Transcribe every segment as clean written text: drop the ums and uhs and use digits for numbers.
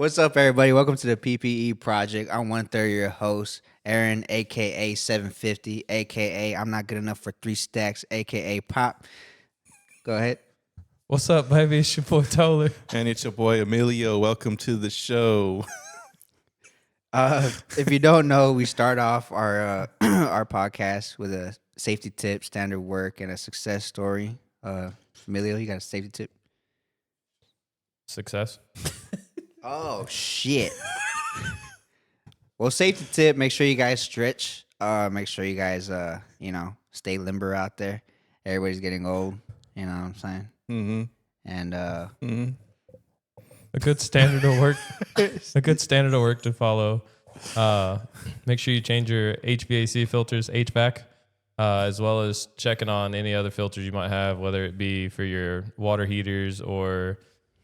What's up, everybody? Welcome to the PPE Project. I'm one-third your host, Aaron, a.k.a. 750, a.k.a. I'm not good enough for 3 stacks, a.k.a. Pop. Go ahead. What's up, baby? It's your boy Toller. And it's your boy Emilio. Welcome to the show. If you don't know, we start off our our podcast with a safety tip, standard work, and a success story. Emilio, you got a safety tip? Success. Oh, shit. Well, safety tip, make sure you guys stretch. Make sure you guys, stay limber out there. Everybody's getting old, you know what I'm saying? Mm-hmm. And A good standard of work. A good standard of work to follow. Make sure you change your HVAC filters, HVAC, as well as checking on any other filters you might have, whether it be for your water heaters or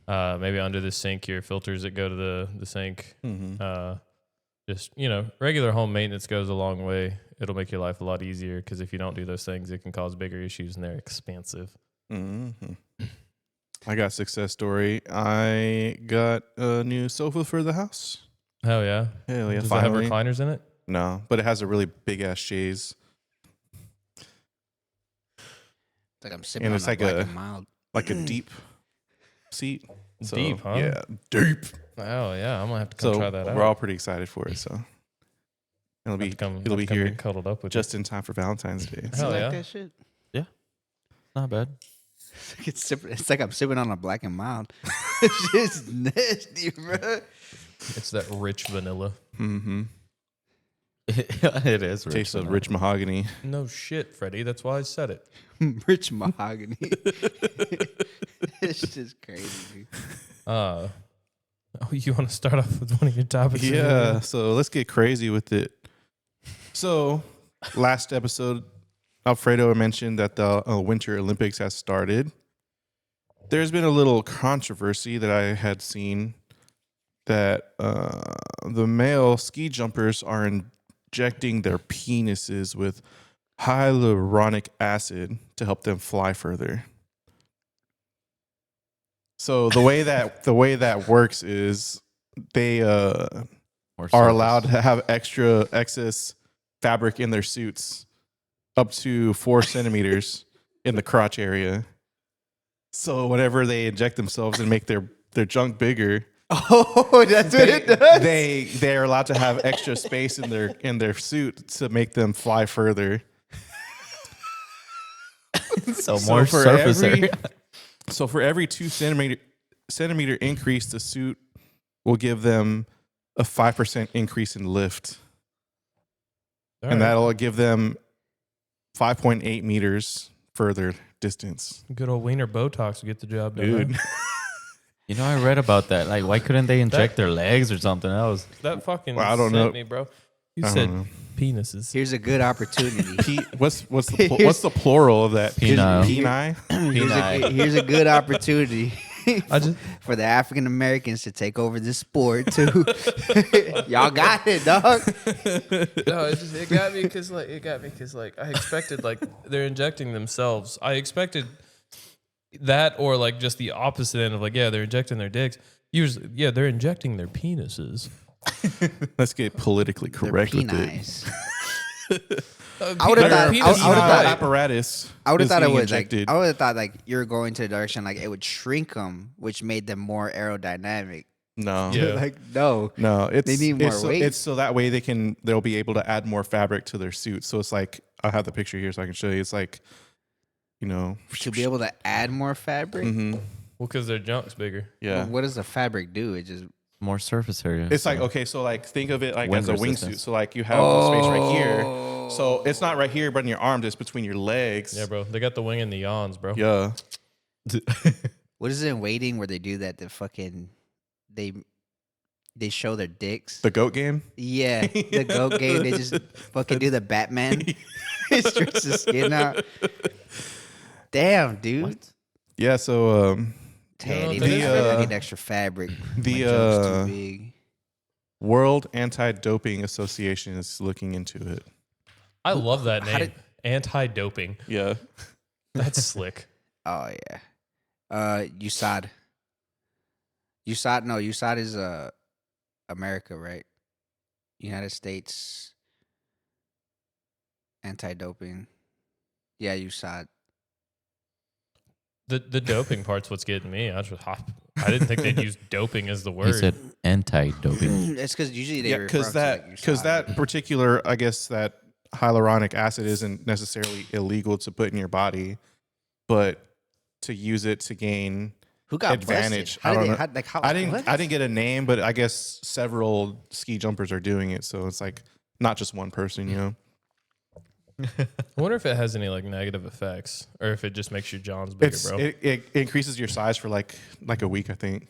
maybe under the sink, your filters that go to the sink. Mm-hmm. Just, regular home maintenance goes a long way. It'll make your life a lot easier because if you don't do those things, it can cause bigger issues and they're expensive. Mm-hmm. I got a success story. I got a new sofa for the house. Hell yeah. Hell yeah, Does finally. it have recliners in it? No, but it has a really big-ass chaise. it's like I'm sipping And on it's a like Black a- and Mild. Like a deep seat. Deep, huh? Yeah, deep. Oh, yeah. I'm going to have to come try that out. We're all pretty excited for it, so. It'll be here get cuddled up with just in time for Valentine's Day. Hell You like yeah. that shit? Not bad. It's like I'm sipping on a Black and Mild. It's just nasty, bro. It's that rich vanilla. Mm-hmm. It is. Tastes of rich mahogany. No shit, Freddie. That's why I said it. Rich mahogany. It's just crazy, dude. You want to start off with one of your topics? Yeah, so let's get crazy with it. So, last episode, Alfredo mentioned that the Winter Olympics has started. There's been a little controversy that I had seen that the male ski jumpers are injecting their penises with hyaluronic acid to help them fly further. So the way that works is they are allowed to have excess fabric in their suits up to 4 centimeters in the crotch area. So whenever they inject themselves and make their junk bigger, Oh, that's what it does? they're allowed to have extra space in their suit to make them fly further. So more surface area. So for every 2 centimeter increase, the suit will give them a 5% increase in lift. All And right. that'll give them 5.8 meters further distance. Good old wiener Botox will get the job done. Dude. Right? You know, I read about that. Like, why couldn't they inject their legs or something else? That fucking Well, I don't sent know. me, bro. You I don't said know. penises. Here's a good opportunity. What's the plural of that? Penile. Peni? Here's a good opportunity I just for the African Americans to take over this sport too. Y'all got it, dog. no, it got me because I expected they're injecting themselves. I expected that or like just the opposite end of they're injecting their dicks. Usually, they're injecting their penises. Let's get politically correct with it. Penis. I would have thought- penis I is would've not- thought- apparatus. I would have is thought it being would injected. I would have thought you're going to the direction it would shrink them, which made them more aerodynamic. No. Yeah. No. No, it's They need more weight. It's so that way they'll be able to add more fabric to their suit. So it's like I'll have the picture here so I can show you. It's like, To be able to add more fabric. Mm-hmm. Well, because their junk's bigger. Yeah. What does the fabric do? It just More surface area. It's like, okay, so like think of it like Wind as a resistance. wingsuit. So like you have the space right here. So it's not right here, but in your arms, it's between your legs. Yeah, bro. They got the wing and the yawns, bro. Yeah. what is it in waiting where they do that? The fucking they show their dicks. The goat game? Yeah, the goat game. They just fucking do the Batman. Stretch the skin out. Damn, dude. Yeah, so Damn, You I know, need, the, I need extra fabric. the, My jump's too big. World Anti-Doping Association is looking into it. I love that How name. Anti-doping. Yeah. That's slick. Oh yeah. USAD. USAD is America, right? United States anti-doping. Yeah, you saw it. The doping part's what's getting me. I didn't think they'd use doping as the word. He said anti-doping. It's because usually they Yeah, refer because to like you saw that particular, I guess that hyaluronic acid isn't necessarily illegal to put in your body, but to use it to gain who got advantage. Busted? How I did don't they? know. How, like how? I didn't what? I didn't get a name, but I guess several ski jumpers are doing it, so it's like not just one person, you know. I wonder if it has any like negative effects, or if it just makes your Johns bigger, bro. It increases your size for like a week, I think.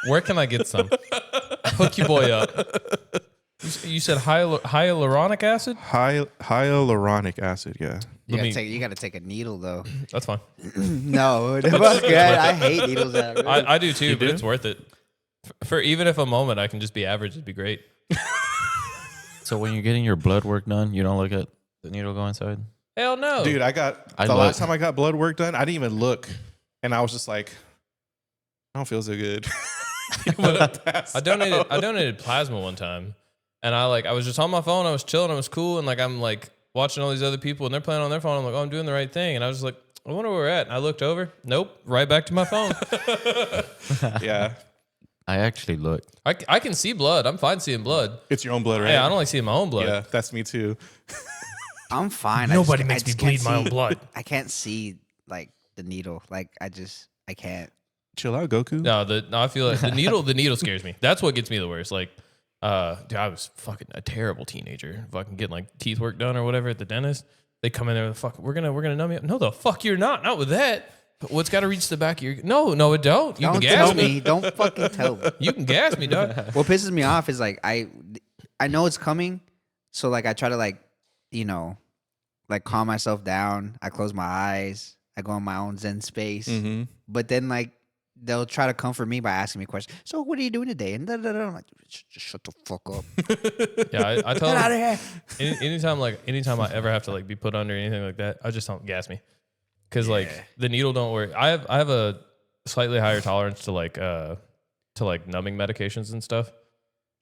Where can I get some? Hook your boy up. You said hyaluronic acid? Hyaluronic acid, yeah. You gotta take a needle though. That's fine. No, fuck that. I hate needles. I do too, but it's worth it. For even if a moment I can just be average, it'd be great. So when you're getting your blood work done, you don't look at the needle go inside? Hell no. Dude, last time I got blood work done, I didn't even look. And I was just like, I don't feel so good. I donated plasma one time, and I was just on my phone, I was chilling, it was cool, and like I'm like watching all these other people and they're playing on their phone. I'm like, oh, I'm doing the right thing. And I was just like, I wonder where we're at. And I looked over. Nope. Right back to my phone. Yeah. I actually looked. I can see blood. I'm fine seeing blood. It's your own blood, right? Yeah, I don't like seeing my own blood. Yeah, that's me too. I'm fine. Nobody I makes me just bleed can't my own see- blood. I can't see like the needle. Like I can't. Chill out, Goku. No, I feel like the needle scares me. That's what gets me the worst. Like, dude, I was fucking a terrible teenager. Fucking getting like teeth work done or whatever at the dentist. They come in there with we're gonna numb you up. No, the fuck you're not. Not with that. What's got to reach the back of your? No, it don't. You Don't can gas tell me. me. Don't fucking tell me. You can gas me, dog. What pisses me off is like I know it's coming, so like I try to like like calm myself down. I close my eyes. I go in my own Zen space. Mm-hmm. But then like they'll try to comfort me by asking me questions. So what are you doing today? And I'm like, just shut the fuck up. Yeah, I tell Get out them of here. anytime I ever have to like be put under anything like that, I just don't gas me. Cause like the needle don't work. I have a slightly higher tolerance to like numbing medications and stuff.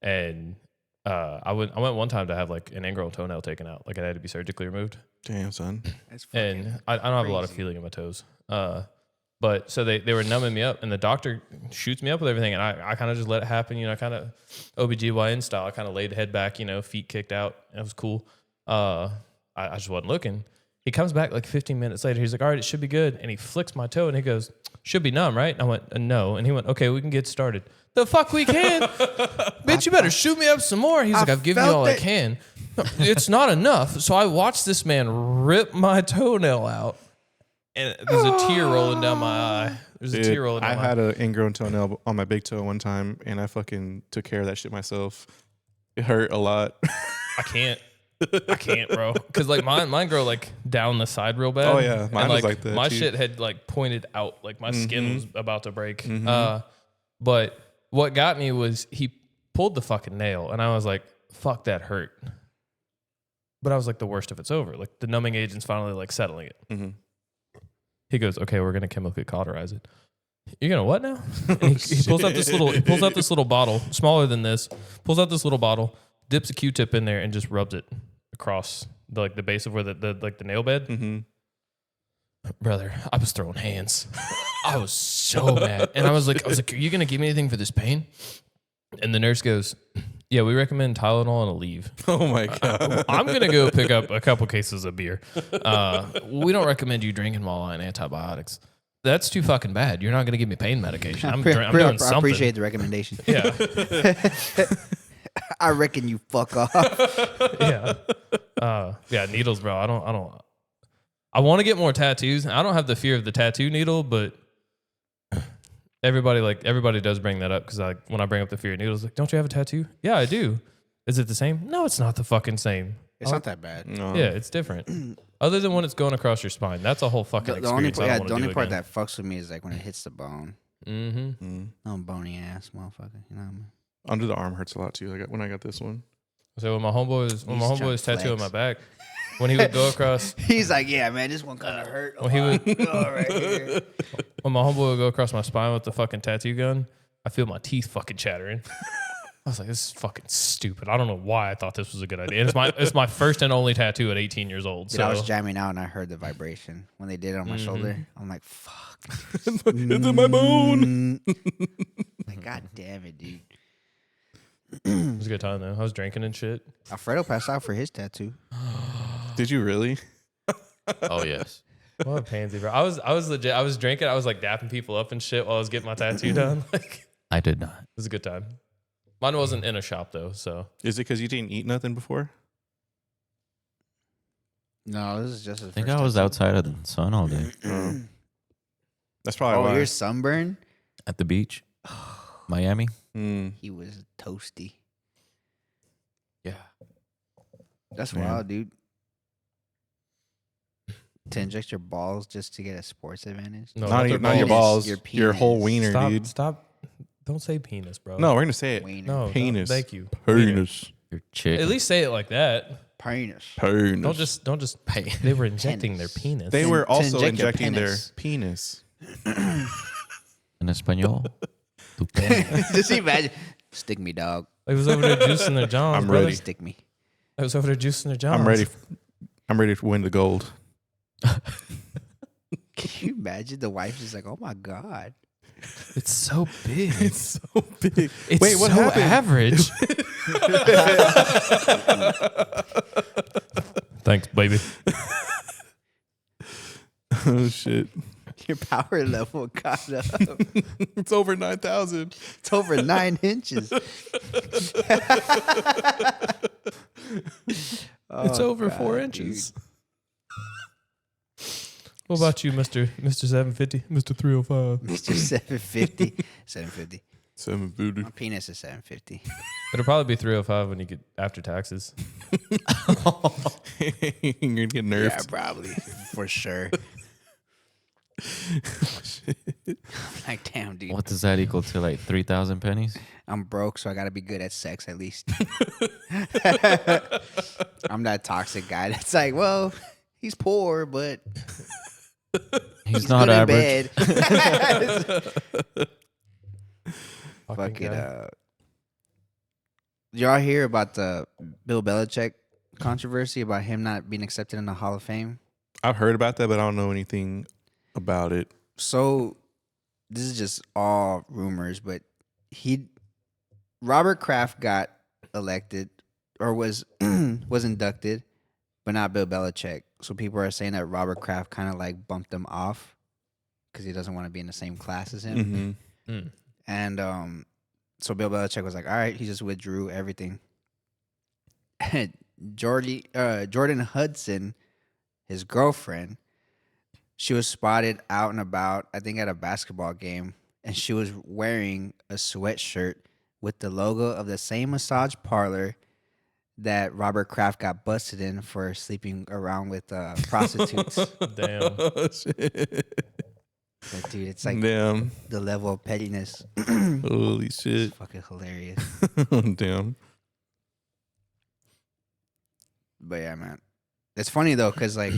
And I went one time to have like an ingrown toenail taken out. Like it had to be surgically removed. Damn, son. That's fucking And I don't have a lot of crazy. feeling in my toes. But so they were numbing me up, and the doctor shoots me up with everything, and I kind of just let it happen, kind of OBGYN style. I kind of laid head back, feet kicked out. It was cool. I just wasn't looking. He comes back like 15 minutes later. He's like, all right, it should be good. And he flicks my toe, and he goes, should be numb, right? And I went, no. And he went, okay, we can get started. The fuck we can? Bitch, you better shoot me up some more. He's like, I've given you all I can. It's not enough. So I watched this man rip my toenail out. And there's a tear rolling down my eye. There's a tear rolling down my eye. I had an ingrown toenail on my big toe one time, and I fucking took care of that shit myself. It hurt a lot. I can't, bro. Because like mine grow like down the side real bad. Oh, yeah. Mine and, was like that, my too. shit had like pointed out. Like my skin was about to break. Mhm. But what got me was he pulled the fucking nail, and I was like, fuck, that hurt. But I was like, the worst of it's over. Like the numbing agent's finally like settling it. Mm-hmm. He goes, okay, we're gonna chemically cauterize it. You're gonna what now? And he pulls out this little bottle, smaller than this. Pulls out this little bottle, dips a Q-tip in there, and just rubs it across the base of where the nail bed. Mm-hmm. Brother, I was throwing hands. I was so mad, and I was like, are you gonna give me anything for this pain? And the nurse goes, yeah, we recommend Tylenol and a leave. Oh, my God. I'm going to go pick up a couple cases of beer. We don't recommend you drinking while on antibiotics. That's too fucking bad. You're not going to give me pain medication. I'm doing I something. appreciate the recommendation. Yeah. I reckon you fuck off. Yeah. Yeah, needles, bro. I want to get more tattoos. I don't have the fear of the tattoo needle, but everybody does bring that up because when I bring up the fear of needles, like, don't you have a tattoo? Yeah, I do. Is it the same? No, it's not the fucking same. It's not that bad. No. Yeah, it's different. Other than when it's going across your spine, that's a whole fucking The only experience. part, I don't want the to do only part again. that fucks with me is like when it hits the bone. Mm-hmm. No bony ass motherfucker. You know what I mean? Under the arm hurts a lot, too. Like when I got this one. So when my homeboy was He's trying to tattooing my flex. back, when he would go across, He's like, yeah, man, this one kind of hurt. when he would, Oh, right here. when my homeboy would go across my spine with the fucking tattoo gun, I feel my teeth fucking chattering. I was like, this is fucking stupid. I don't know why I thought this was a good idea. And it's my first and only tattoo at 18 years old. Dude, So I was jamming out and I heard the vibration when they did it on my shoulder. I'm like, fuck. It's in my bone. Like, god damn it, dude. it was a good time though. I was drinking and shit. Alfredo passed out for his tattoo. Did you really? Oh yes. What a pansy, bro. I was legit. I was drinking. I was like dapping people up and shit while I was getting my tattoo done. Like, I did not. it was a good time. Mine wasn't in a shop though, so Is it because you didn't eat nothing before? No, this is just his I think first I was tattoo. outside of the sun all day That's probably Oh, why. you're sunburned? at the beach, Miami. Mm. He was toasty. Yeah. That's Man. wild, dude. To inject your balls just to get a sports advantage? no, Not, their not your balls. balls. Your Your whole penis. wiener, Stop, dude. stop. Don't say penis, bro. No, we're gonna say it. Wiener. no, penis. Thank you. Penis. Your chick. At least say it like that. Penis. Penis. Don't just pay. They were injecting their penis. They To- were to also inject your injecting their penis. penis. in español. Tu pene. Just imagine. Stick me, dog. It was over there juicing their Johns. I'm brother. ready. Stick me. I was over there juicing their Johns. I'm ready. I'm ready to win the gold. Can you imagine? The wife is like, oh my God. It's so big. It's so big. It's Wait, what so happened? average. Thanks, baby. Oh shit! Your power level got up. It's over 9,000. It's over 9 inches. It's over 4 inches. What about you, Mr. 750, Mr. 305? Mr. 750. 750. 7 voodoo. My penis is 750. It'll probably be 305 when you get after taxes. You're gonna get nerfed. Yeah, probably. For sure. Like, damn, dude. What does that equal to? Like 3,000 pennies? I'm broke, so I gotta be good at sex at least. I'm that toxic guy that's like, well, he's poor, but He's not good in average. bed. Fuck Fucking it. guy. Did y'all hear about the Bill Belichick controversy about him not being accepted in the Hall of Fame? I've heard about that, but I don't know anything about it. So this is just all rumors, but Robert Kraft got elected or was inducted, but not Bill Belichick. So people are saying that Robert Kraft kind of like bumped him off because he doesn't want to be in the same class as him. Mm-hmm. And so Bill Belichick was like, all right, he just withdrew everything. Jordan Hudson, his girlfriend, she was spotted out and about, I think at a basketball game, and she was wearing a sweatshirt with the logo of the same massage parlor that Robert Kraft got busted in for sleeping around with prostitutes. Damn. Oh, shit. Like, dude, it's like Damn. the level of pettiness. Holy It's shit. fucking hilarious. Damn. But yeah, man. It's funny though, because like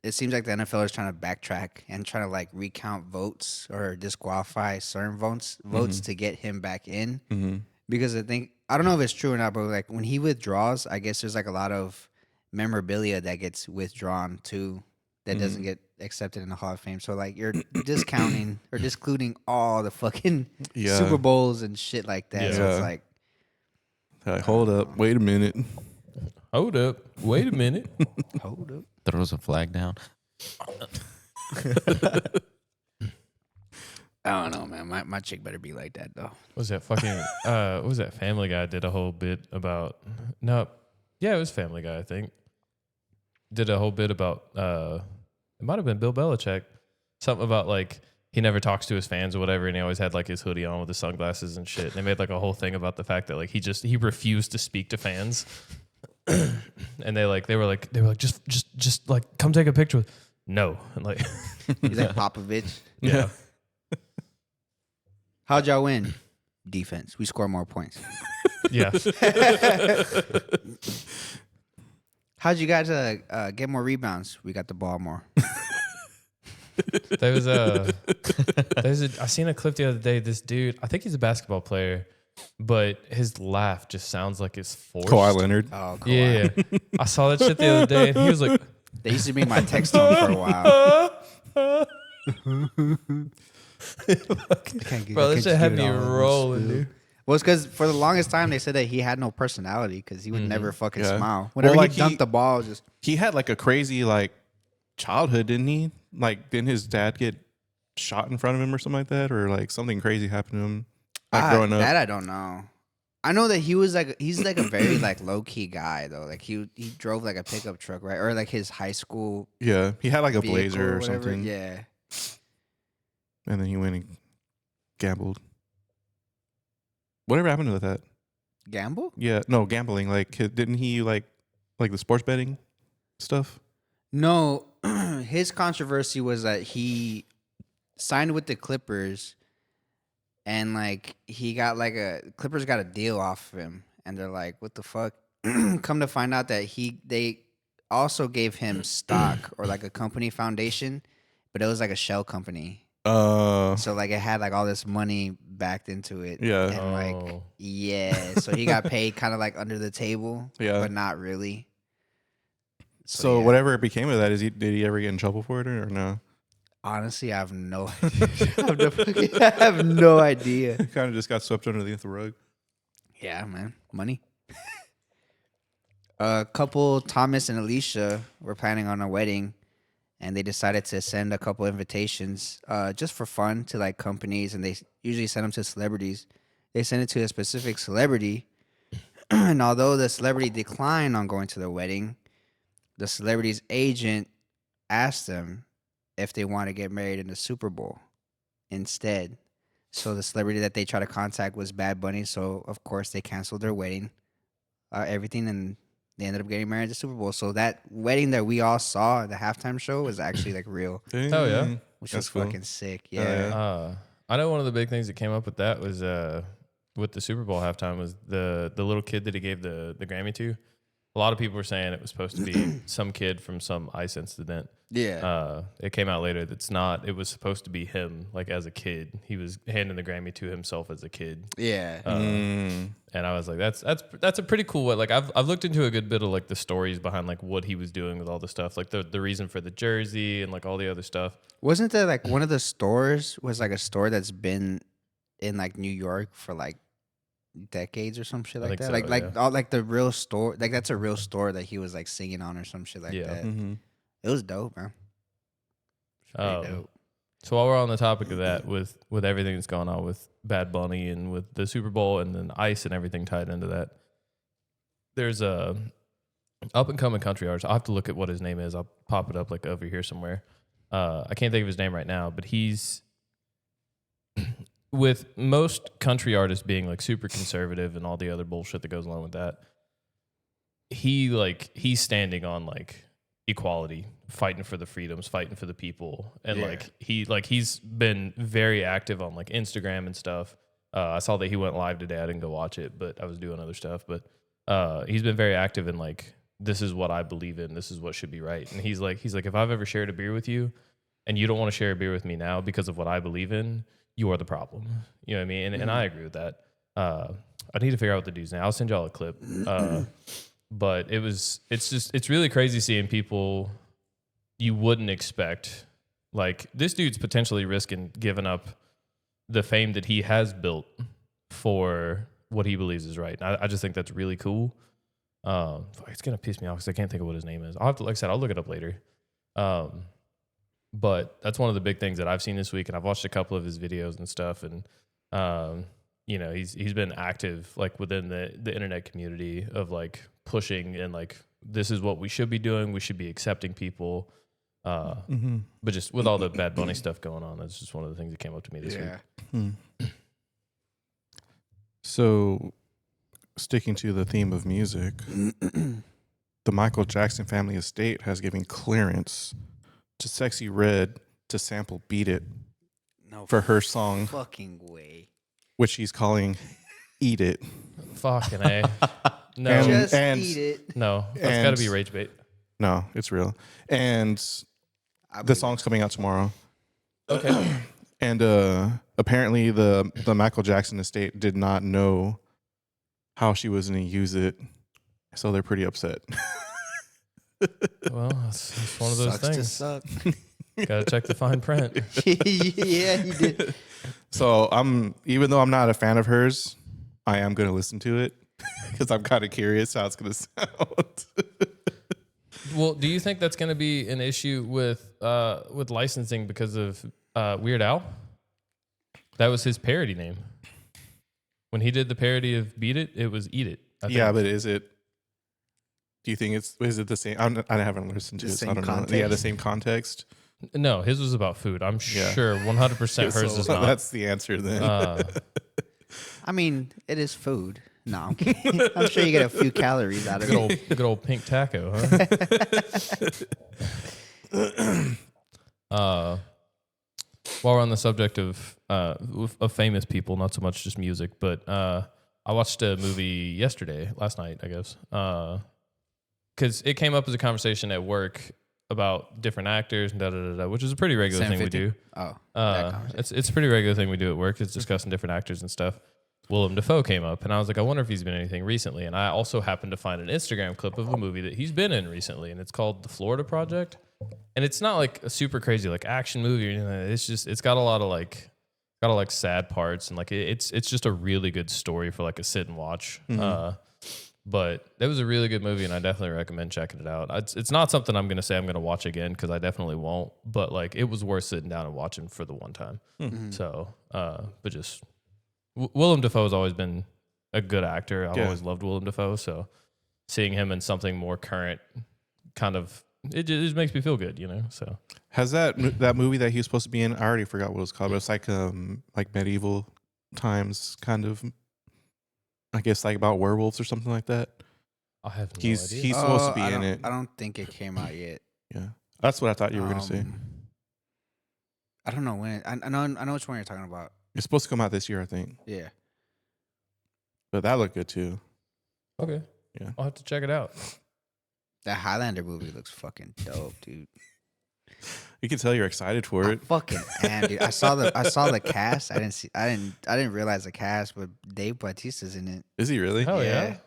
it seems like the NFL is trying to backtrack and trying to like recount votes or disqualify certain votes to get him back in. Mm-hmm. Because I don't know if it's true or not, but like when he withdraws, I guess there's like a lot of memorabilia that gets withdrawn too that doesn't get accepted in the Hall of Fame. So like you're discounting or discluding all the fucking Yeah. Super Bowls and shit like that. So Yeah. it's like, Like, hold up. Wait a minute. Hold up. Wait a minute. hold up. Throws a flag down. I don't know, man. My chick better be like that though. What was that fucking what was that Family Guy did a whole bit about it was Family Guy, I think. Did a whole bit about it might have been Bill Belichick. Something about like he never talks to his fans or whatever, and he always had like his hoodie on with his sunglasses and shit. And they made like a whole thing about the fact that like he refused to speak to fans. And they were like just like come take a picture with no. And like He's like Popovich. yeah. How'd y'all win? Defense. We score more points. Yeah. How'd you guys get more rebounds? We got the ball more. I seen a clip the other day. This dude, I think he's a basketball player. but his laugh just sounds like it's forced. Kawhi Leonard. Oh, Kawhi. Yeah, I saw that shit the other day, and he was like, They used to be my text tone for a while. "Bro, that shit had me rolling, dude." Well, it's because for the longest time they said that he had no personality because he would never fucking Yeah. smile. Whenever Well, like, he dunked the ball, just He had like a crazy like childhood, didn't he? Like, didn't his dad get shot in front of him or something like that, or like something crazy happened to him like growing up? that I don't know. I know that he's like a very like low key guy though. Like he drove like a pickup truck, right? Or like his high school Yeah, he had like a vehicle Blazer or whatever. something. Yeah. And then he went and gambled. Whatever happened to that? Gamble? Yeah, no, gambling. Like, didn't he like the sports betting stuff? No, his controversy was that he signed with the Clippers, and like he got like Clippers got a deal off of him, and they're like, "What the fuck?" Come to find out that they also gave him stock or like a company foundation, but it was like a shell company. So like it had like all this money backed into it. Yeah. And like Oh. yeah, so he got paid kind of like under the table. Yeah. But not really. So yeah. whatever it became of that, did he ever get in trouble for it or no? Honestly, I have no idea. I have no idea. Kind of just got swept underneath the rug. Yeah, man. Money. Couple Thomas and Alicia were planning on a wedding, and they decided to send a couple invitations just for fun to like companies, and they usually send them to celebrities. They sent it to a specific celebrity, and although the celebrity declined on going to the wedding, the celebrity's agent asked them if they want to get married in the Super Bowl instead. So the celebrity that they tried to contact was Bad Bunny, so of course they canceled their wedding, everything, and they ended up getting married at the Super Bowl. So that wedding that we all saw at the halftime show was actually like real, Oh, yeah? which That's was cool. fucking sick. Oh, Yeah. yeah. I know one of the big things that came up with that was with the Super Bowl halftime was the little kid that he gave the Grammy to. A lot of people were saying it was supposed to be some kid from some ice incident. Yeah. It came out later that's not. It was supposed to be him, like as a kid. He was handing the Grammy to himself as a kid. Yeah. And I was like, that's a pretty cool way. Like I've looked into a good bit of like the stories behind like what he was doing with all the stuff, like the reason for the jersey and like all the other stuff. Wasn't there like one of the stores was like a store that's been in like New York for like decades or some shit I like think that? so, like yeah. all like the real store, like that's a real store that he was like singing on or some shit like Yeah. that. Mm-hmm. It was dope, man. Pretty dope. So while we're on the topic of that, with everything that's going on with Bad Bunny and with the Super Bowl and then Ice and everything tied into that, there's a up and coming country artist. I'll have to look at what his name is. I'll pop it up like over here somewhere. I can't think of his name right now, but he's with most country artists being like super conservative and all the other bullshit that goes along with that. He's standing on like equality, fighting for the freedoms, fighting for the people, and Yeah. he's been very active on like Instagram and stuff. I saw that he went live today. I didn't go watch it, but I was doing other stuff. But he's been very active in like, this is what I believe in. This is what should be right. And he's like, if I've ever shared a beer with you, and you don't want to share a beer with me now because of what I believe in, you are the problem. You know what I mean? And I agree with that. I need to figure out what the dude's name. I'll send y'all a clip. But it's really crazy seeing people you wouldn't expect. Like, this dude's potentially risking giving up the fame that he has built for what he believes is right. And I just think that's really cool. It's going to piss me off because I can't think of what his name is. I'll have to, like I said, I'll look it up later. But that's one of the big things that I've seen this week, and I've watched a couple of his videos and stuff, and he's been active like within the internet community of like pushing and like, this is what we should be doing. We should be accepting people. But just with all the Bad Bunny stuff going on, that's just one of the things that came up to me this week. So, sticking to the theme of music, the Michael Jackson family estate has given clearance to Sexy Red to sample "Beat It" No for her song, fucking way. which he's calling "Eat It." Fucking A. No, And- Just and- eat it. no, that's and- got to be rage bait. No, it's real. And I the believe song's coming out tomorrow. Okay. And apparently the Michael Jackson estate did not know how she was going to use it. So they're pretty upset. Well, it's one of those Sucks to things. suck. Gotta check the fine print. Yeah, he did. So even though I'm not a fan of hers, I am going to listen to it because I'm kind of curious how it's going to sound. Well, do you think that's going to be an issue with licensing because of Weird Al? That was his parody name. When he did the parody of Beat It, it was Eat It. I think. Yeah, but is it? Do you think is it the same? I haven't listened to The it, so I same don't know. context? Yeah, the same context. No, his was about food. I'm Yeah. sure 100% hers So is not. That's the answer then. I mean, it is food. No, I'm kidding. I'm sure you get a few calories out of it. Good old pink taco, huh? While we're on the subject of famous people, not so much just music, but I watched a movie last night, I guess, because it came up as a conversation at work about different actors and which is a pretty regular thing we do. Oh, that conversation. It's a pretty regular thing we do at work. It's discussing different actors and stuff. Willem Dafoe came up, and I was like, I wonder if he's been in anything recently. And I also happened to find an Instagram clip of a movie that he's been in recently, and it's called The Florida Project. And it's not like a super crazy like action movie or anything. It's just it's got a lot of sad parts, and like it's just a really good story for like a sit and watch. But it was a really good movie, and I definitely recommend checking it out. It's not something I'm gonna say I'm gonna watch again because I definitely won't. But like it was worth sitting down and watching for the one time. So, but just Willem Dafoe has always been a good actor. I've always loved Willem Dafoe, so seeing him in something more current, kind of it just makes me feel good, you know. So Has that movie that he was supposed to be in? I already forgot what it was called, but it's like medieval times, kind of. I guess like about werewolves or something like that. I have no He's idea. supposed to be in it. I don't think it came out yet. Yeah, that's what I thought you were gonna say. I don't know when. I know which one you're talking about. It's supposed to come out this year, I think. Yeah. But that looked good too. Okay, Yeah. I'll have to check it out. That Highlander movie looks fucking dope, dude. You can tell you're excited for it. Fucking am, dude. I saw the cast. I didn't realize the cast, but Dave Bautista's in it. Is he really? Hell yeah.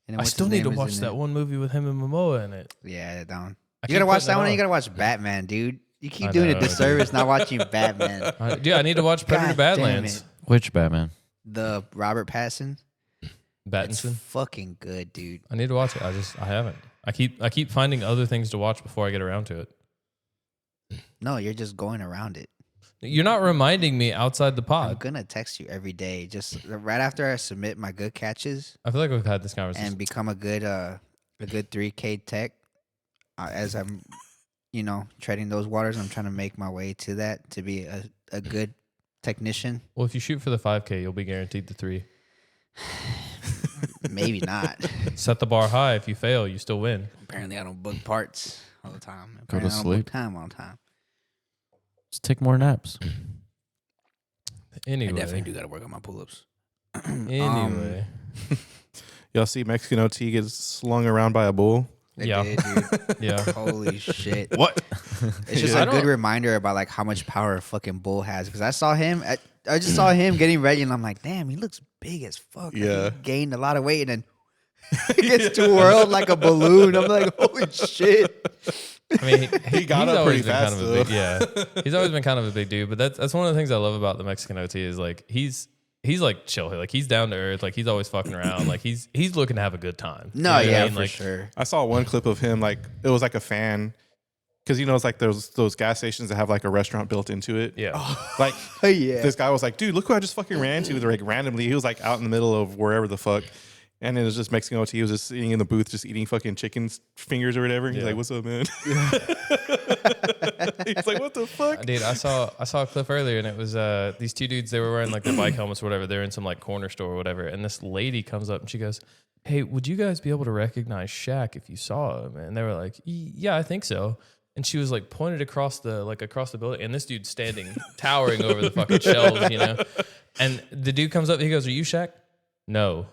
And I what's still his need to name is watch in that it. one movie with him and Momoa in it. Yeah, down. I You keep gotta watch putting that it one. And you off. gotta watch Batman, dude. You keep I doing know, a disservice not watching Batman. Dude, I need to watch Predator God damn Badlands. it. Which Batman? The Robert Pattinson. It's Battinson. fucking good, dude. I need to watch it. I haven't. I keep finding other things to watch before I get around to it. No, you're just going around it. You're not reminding me outside the I'm pod. gonna text you every day, just right after I submit my good catches I feel like we've had this conversation. and become a good 3K tech. As I'm, treading those waters, I'm trying to make my way to that to be a good technician. Well, if you shoot for the 5K, you'll be guaranteed the 3. Maybe not. Set the bar high. If you fail, you still win. Apparently, I don't book parts all the time. Go to Apparently, I don't sleep. book time all the time. Just take more naps. Anyway. I definitely do got to work on my pull-ups. Anyway. Y'all see Mexican OT gets slung around by a bull? They Yeah. did, dude. Yeah. Holy shit. What? It's just I a good don't- reminder about like how much power a fucking bull has. Because I saw him, I just saw him getting ready, and I'm like, damn, he looks big as fuck. Like, Yeah. he gained a lot of weight, and then he gets twirled like a balloon. I'm like, holy shit. I mean, He got he's up always pretty been fast, kind of a big, yeah. He's always been kind of a big dude, but that's one of the things I love about the Mexican OT is like he's like chill, like he's down to earth, like he's always fucking around, like he's looking to have a good time. No, You know what I yeah, mean? for Like, sure. I saw one clip of him, like, it was like a fan. Because, it's like those gas stations that have like a restaurant built into it. Yeah. Like, Oh, yeah. this guy was like, dude, look who I just fucking ran into. Like, randomly. He was like out in the middle of wherever the fuck. And it was just Mexican OT. He was just sitting in the booth, just eating fucking chicken fingers or whatever. And he's Yeah. like, what's up, man? He's like, what the fuck? Dude, I saw a clip earlier, and it was these two dudes. They were wearing like their bike helmets or whatever. They're in some like corner store or whatever, and this lady comes up and she goes, "Hey, would you guys be able to recognize Shaq if you saw him?" And they were like, "Yeah, I think so." And she was like pointed across the building, and this dude's standing towering over the fucking shelves, you know. And the dude comes up, he goes, "Are you Shaq?" "No."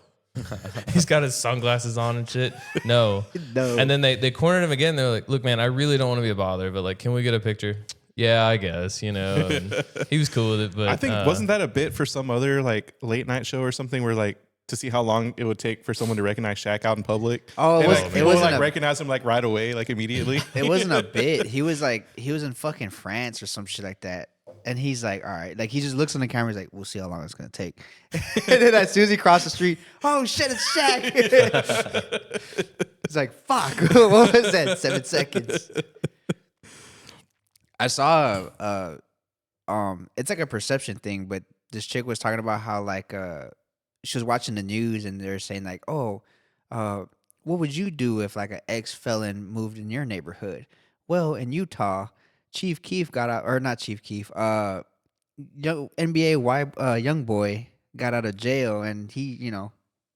He's got his sunglasses on and shit. "No." No. And then they cornered him again. They're like, "Look, man, I really don't want to be a bother, but like, can we get a picture?" Yeah, I guess, and he was cool with it, but I think wasn't that a bit for some other like late night show or something where like to see how long it would take for someone to recognize Shaq out in public? Oh, and, it was. like, It people would, wasn't like a. recognize him like right away, like immediately. It wasn't a bit. He was in fucking France or some shit like that. And he's like, all right. Like, he just looks on the camera. He's like, we'll see how long it's going to take. And then as soon as he crossed the street, oh, shit, it's Shaq. He's like, fuck. What was that? 7 seconds. I saw, it's like a perception thing, but this chick was talking about how, like, she was watching the news and they're saying, like, oh, what would you do if, like, an ex-felon moved in your neighborhood? Well, in Utah, Chief Keef got out, or not Chief Keef, young NBA young boy got out of jail, and he,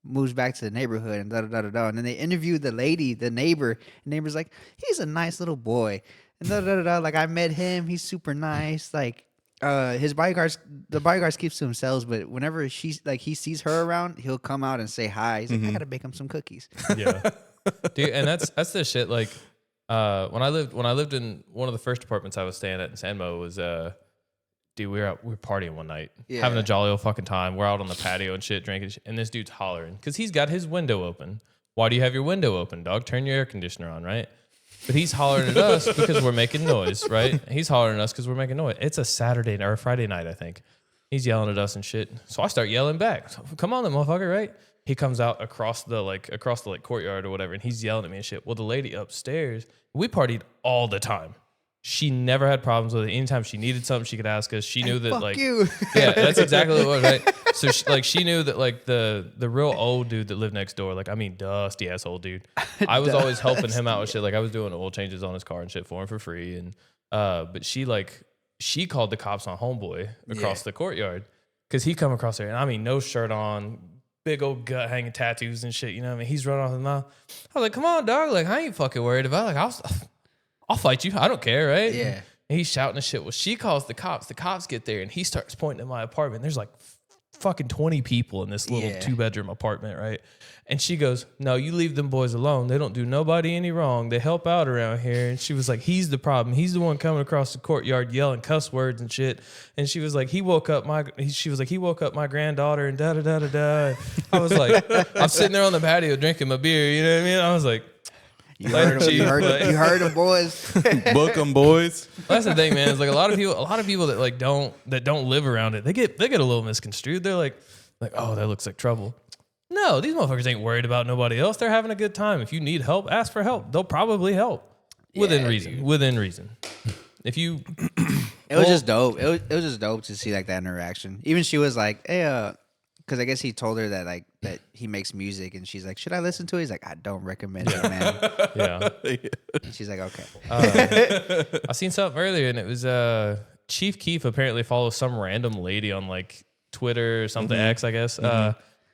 moves back to the neighborhood and da da da da da. And then they interviewed the lady, the neighbor. The neighbor's like, he's a nice little boy, and da da da da. Like, I met him, he's super nice. Like, the bodyguards keeps to themselves, but whenever he sees her around, he'll come out and say hi. He's like, I gotta bake him some cookies. Yeah, dude, and that's the shit. Like, when I lived in one of the first apartments I was staying at in San Mo was dude, we were partying one night, having a jolly old fucking time. We're out on the patio and shit, drinking shit, and this dude's hollering because he's got his window open. Why do you have your window open, dog? Turn your air conditioner on, right? But he's hollering at us because we're making noise, right? He's hollering at us because we're making noise. It's a Saturday or a Friday night, I think. He's yelling at us and shit. So I start yelling back. So, come on, then, motherfucker, right? He comes out across the courtyard or whatever, and he's yelling at me and shit. Well, the lady upstairs, we partied all the time. She never had problems with it. Anytime she needed something, she could ask us. She knew that, Fuck like, you. yeah, that's exactly what it was, right? So she knew that, like, the real old dude that lived next door, like, I mean, dusty ass old dude. I was always helping him out with shit. Like, I was doing oil changes on his car and shit for him for free. And but she called the cops on homeboy across the courtyard because he come across there, and I mean, no shirt on, big old gut hanging tattoos and shit. You know what I mean? He's running off his mouth. I was like, come on, dog. Like, I ain't fucking worried about it. Like, I'll fight you. I don't care, right? Yeah. And he's shouting and shit. Well, she calls the cops. The cops get there, and he starts pointing at my apartment. There's like fucking 20 people in this little 2-bedroom apartment, right? And she goes, no, you leave them boys alone. They don't do nobody any wrong. They help out around here. And she was like, he's the problem. He's the one coming across the courtyard yelling cuss words and shit. And she was like, he woke up my granddaughter and da da da da da. I was like, I'm sitting there on the patio drinking my beer. You know what I mean? I was like, You heard them, boys. Book them, boys. that's the thing, man. It's like a lot of people that like don't live around it. They get a little misconstrued. They're like, oh, that looks like trouble. No, these motherfuckers ain't worried about nobody else. They're having a good time. If you need help, ask for help. They'll probably help within reason. Dude. Within reason. If you, it was just dope. It was just dope to see like that interaction. Even she was like, hey, because I guess he told her that that he makes music, and she's like, should I listen to it? He's like, I don't recommend it, man. Yeah. And she's like, okay. I seen something earlier, and it was Chief Keef apparently follows some random lady on like Twitter or something, X, I guess.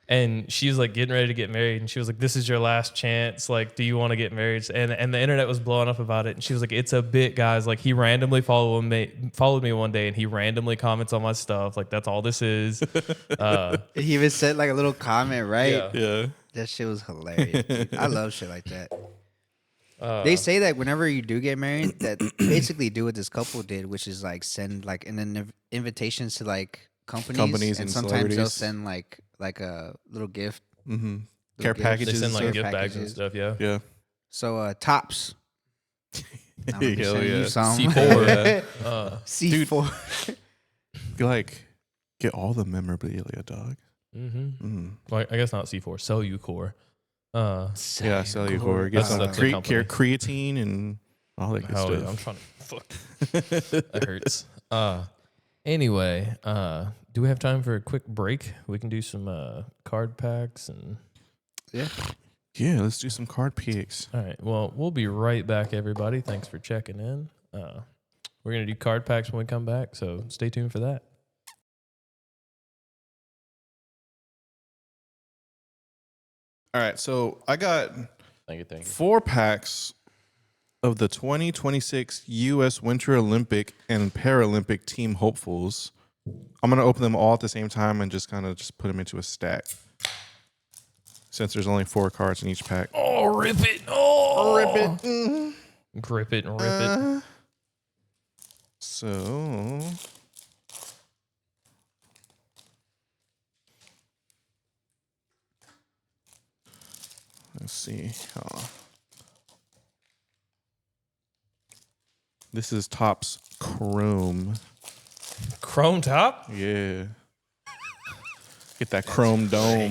And she's like getting ready to get married, and she was like, this is your last chance. Like, do you want to get married? And the internet was blowing up about it. And she was like, it's a bit, guys. Like, he randomly followed me one day, and he randomly comments on my stuff. Like, that's all this is. He even sent like a little comment, right? Yeah. That shit was hilarious. Dude. I love shit like that. They say that whenever you do get married, that basically do what this couple did, which is like send like invitations to like companies and sometimes they'll send like a little gift. Care packages. They send like and gift stuff. bags and stuff. Yeah. Yeah. So Tops. I'm gonna be Hell sending yeah. you some. C4. C4. You like get all the memorabilia, dog. Well, I guess not C4. Cellucor. Yeah, Cellucor. Get some That's a company. creatine and all that good Oh, stuff. yeah, I'm trying to fuck. That hurts. Anyway, do we have time for a quick break? We can do some card packs and Yeah, let's do some card picks. all right. Well, we'll be right back, everybody. Thanks for checking in. We're gonna do card packs when we come back, so stay tuned for that. All right, so I got Thank you. 4 packs of the 2026 U.S. Winter Olympic and Paralympic team hopefuls. I'm going to open them all at the same time and just kind of put them into a stack. Since there's only 4 cards in each pack. Oh, rip it! Oh, Rip it. grip it and rip it. So let's see. This is Topps Chrome. Chrome top? Yeah. Get that chrome dome.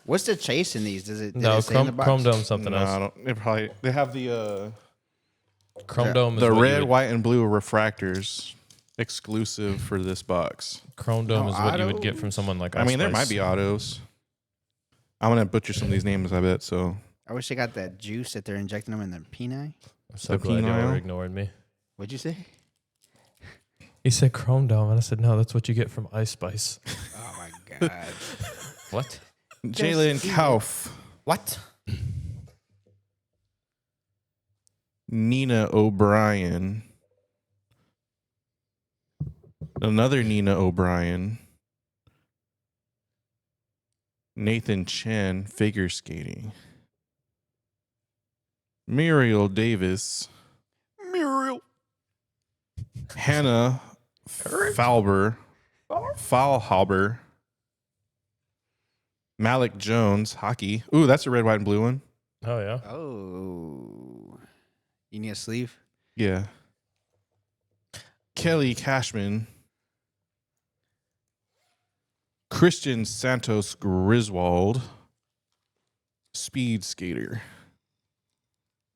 What's the chase in these? Did No, it say in the box? Chrome Dome something No, I else. don't. They have the Chrome Dome is the what you red, would, white, and blue refractors exclusive for this box. Chrome Dome No is what you would get from autos? someone like I mean, there Ice might Spice. be autos. I'm gonna butcher some of these names, I bet. So I wish they got that juice that they're injecting them in their penile. I'm so the glad y'all penile? were ignoring me. What'd you say? He said Chrome Dome, and I said, no, that's what you get from Ice Spice. Oh my god. What? Jalen eat it. Kauf, What? Nina O'Brien, another Nina O'Brien, Nathan Chen, figure skating, Muriel Davis, Hannah Faulhaber, Malik Jones, hockey. Ooh, that's a red, white, and blue one. Oh, yeah. Oh. You need a sleeve? Yeah. Kelly Cashman, Christian Santos Griswold, speed skater,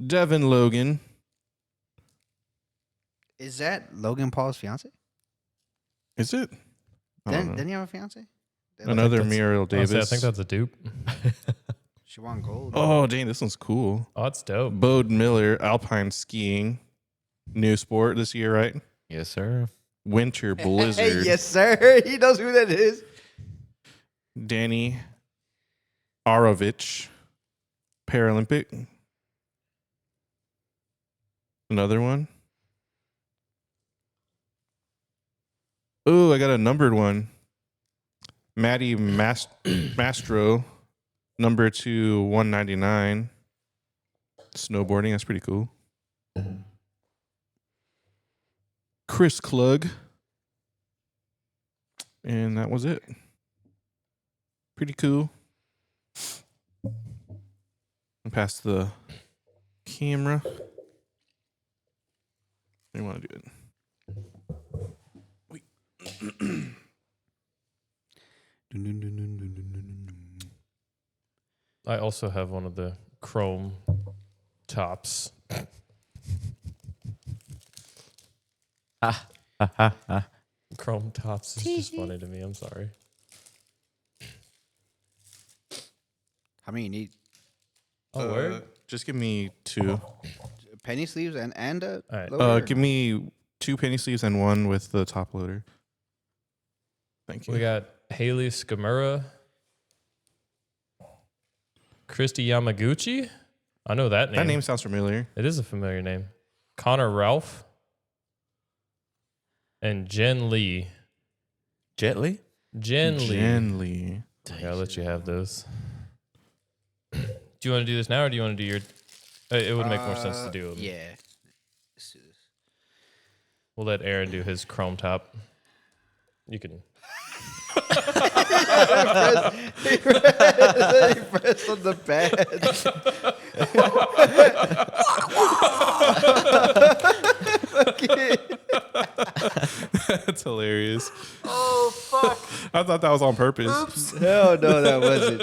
Devin Logan. Is that Logan Paul's fiance? Is it? I don't know. Didn't he have a fiance? Another that's- Muriel Davis. Honestly, I think that's a dupe. She won gold. Oh, dang, this one's cool. Oh, it's dope. Bode Miller, alpine skiing, new sport this year, right? Yes, sir. Winter blizzard. Yes, sir. He knows who that is. Danny Arovich, Paralympic. Another one. Oh, I got a numbered one. Maddie Mastro, number 2, 199. Snowboarding, that's pretty cool. Chris Klug. And that was it. Pretty cool. And pass the camera. You want to do it? I also have one of the Chrome tops. Chrome tops is just funny to me. I'm sorry. How many you need? Oh, word? Just give me 2. Penny sleeves and a All right. loader? Give me 2 penny sleeves and 1 with the top loader. Thank you. We got Haley Skamura, Christy Yamaguchi. I know that name. That name sounds familiar. It is a familiar name. Connor Ralph and Jen Lee. Jet Li? Jen Lee. Jen Lee. Yeah, I'll let you have those. Do you want to do this now, or do you want to do your? It would make more sense to do. Yeah. Let's do this. We'll let Aaron do his Chrome top. You can. He pressed on the pad. That's hilarious. Oh, fuck. I thought that was on purpose. Hell no, that wasn't.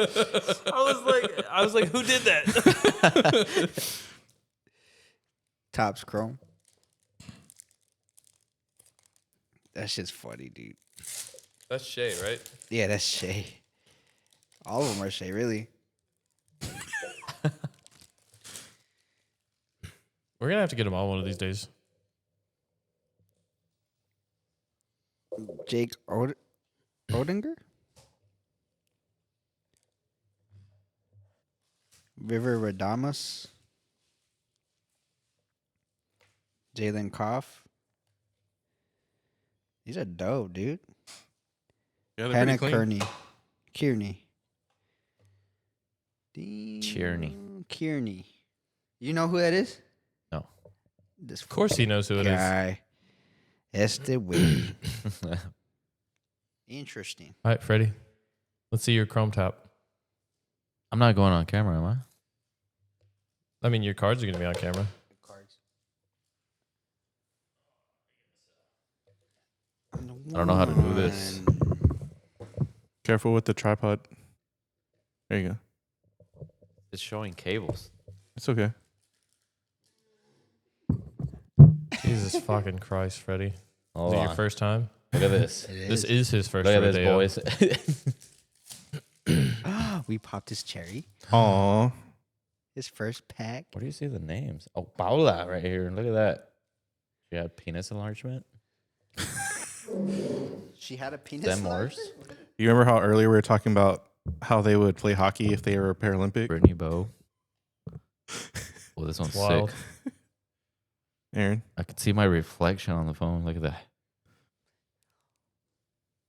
I was like, who did that? Topps Chrome. That shit's funny, dude. That's Shay, right? Yeah, that's Shay. All of them are Shay, really. We're gonna have to get them all one of these days. Jake Odinger? River Radamas? Jalen Koff? These are dope, dude. Yeah, they're Hannah pretty clean. Kearney. Kearney. Kearney. You know who that is? No. This Of course he knows who it is. guy. Este way. Interesting. All right, Freddie. Let's see your Chrome top. I'm not going on camera, am I? I mean, your cards are going to be on camera. I don't know how to do this. Careful with the tripod. There you go. It's showing cables. It's okay. Jesus fucking Christ, Freddie. Is Hold it on. your first time? Look at this. This is his first Look at rodeo. this, boys. We popped his cherry. Aw. His first pack. Where do you see the names? Oh, Paula right here. Look at that. She had penis enlargement. She had a penis. Then Morse. You remember how earlier we were talking about how they would play hockey if they were Paralympic? Brittany Bow. Well, this one's Wild. sick. Aaron? I could see my reflection on the phone. Look at that.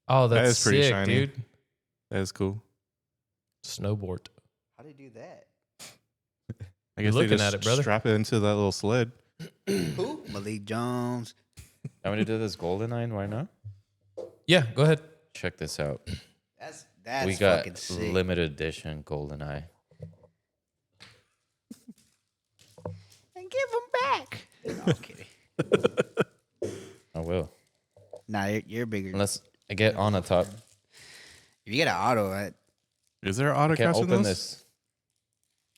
Oh, That that's is pretty sick, shiny. dude. That is cool. Snowboard. How do you do that? I guess looking they just at it, brother. strap it into that little sled. Who? Malik Jones. I'm going to do this GoldenEye right now. Yeah, go ahead. Check this out. That's We got fucking sick. limited edition GoldenEye. And give them back. No, I'm kidding. I will. Nah, you're bigger. Unless I get on the top. If you get an auto, Is there I can't autocross in open those? this.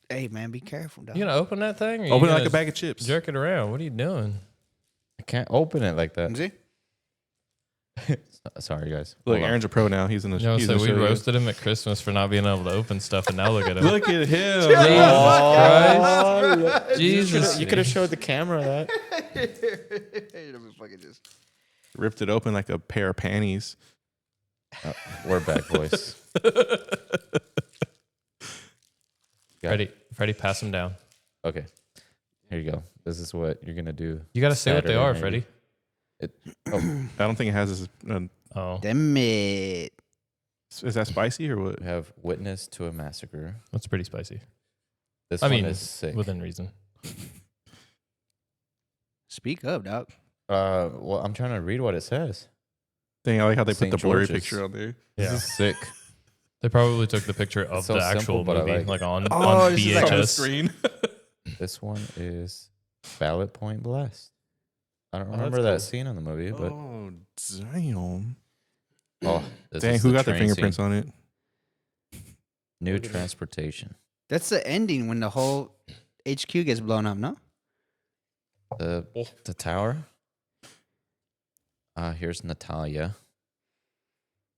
hey man, be careful, dog. You gonna open that thing? Or you Open it like gonna a bag of chips. jerk it around. What are you doing? I can't open it like that. See? Sorry, guys. Look, Hold on. Aaron's a pro now. He's in the. You know, he's so in the we show you. roasted him at Christmas for not being able to open stuff, and now look at him. Look at him. Jesus You could have showed the camera that. Fucking just. Ripped it open like a pair of panties. We're back, boys. Freddie, pass him down. Okay. Here you go. This is what you're going to do. You got to say what they Saturday, are, maybe. Freddie. I don't think it has this. Oh, Damn it. Is that spicy or what? We have Witness to a Massacre. that's pretty spicy. This I one mean, is sick. within reason. Speak up, dog. Well, I'm trying to read what it says. Dang, I like how they St. put the blurry George's. picture on there. Yeah, This is sick. they probably took the picture of It's so the simple, actual but I movie, like it. on Oh, this is like on the VHS. screen. This one is Ballot Point Blast. I don't Oh, remember that's that cool. scene on the movie, but Oh, damn. this Dang, is who the got the train fingerprints scene. on it? New transportation. That's the ending when the whole HQ gets blown up, no? The tower. Here's Natalia.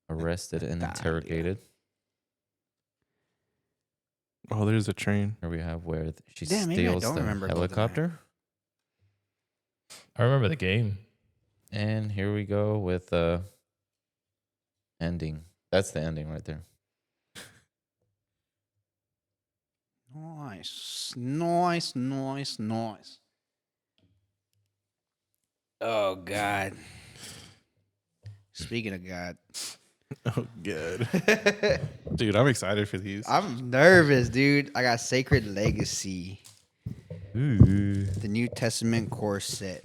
Arrested and Natalia. interrogated. Oh, there's a train. Here we have where she Damn, maybe I steals don't the remember GoldenEye. helicopter. I remember the game. And here we go with ending. That's the ending right there. Nice. Nice, nice, nice. Oh, God. Speaking of God. Oh, good. Dude, I'm excited for these. I'm nervous, dude. I got Sacred Legacy. The New Testament core set.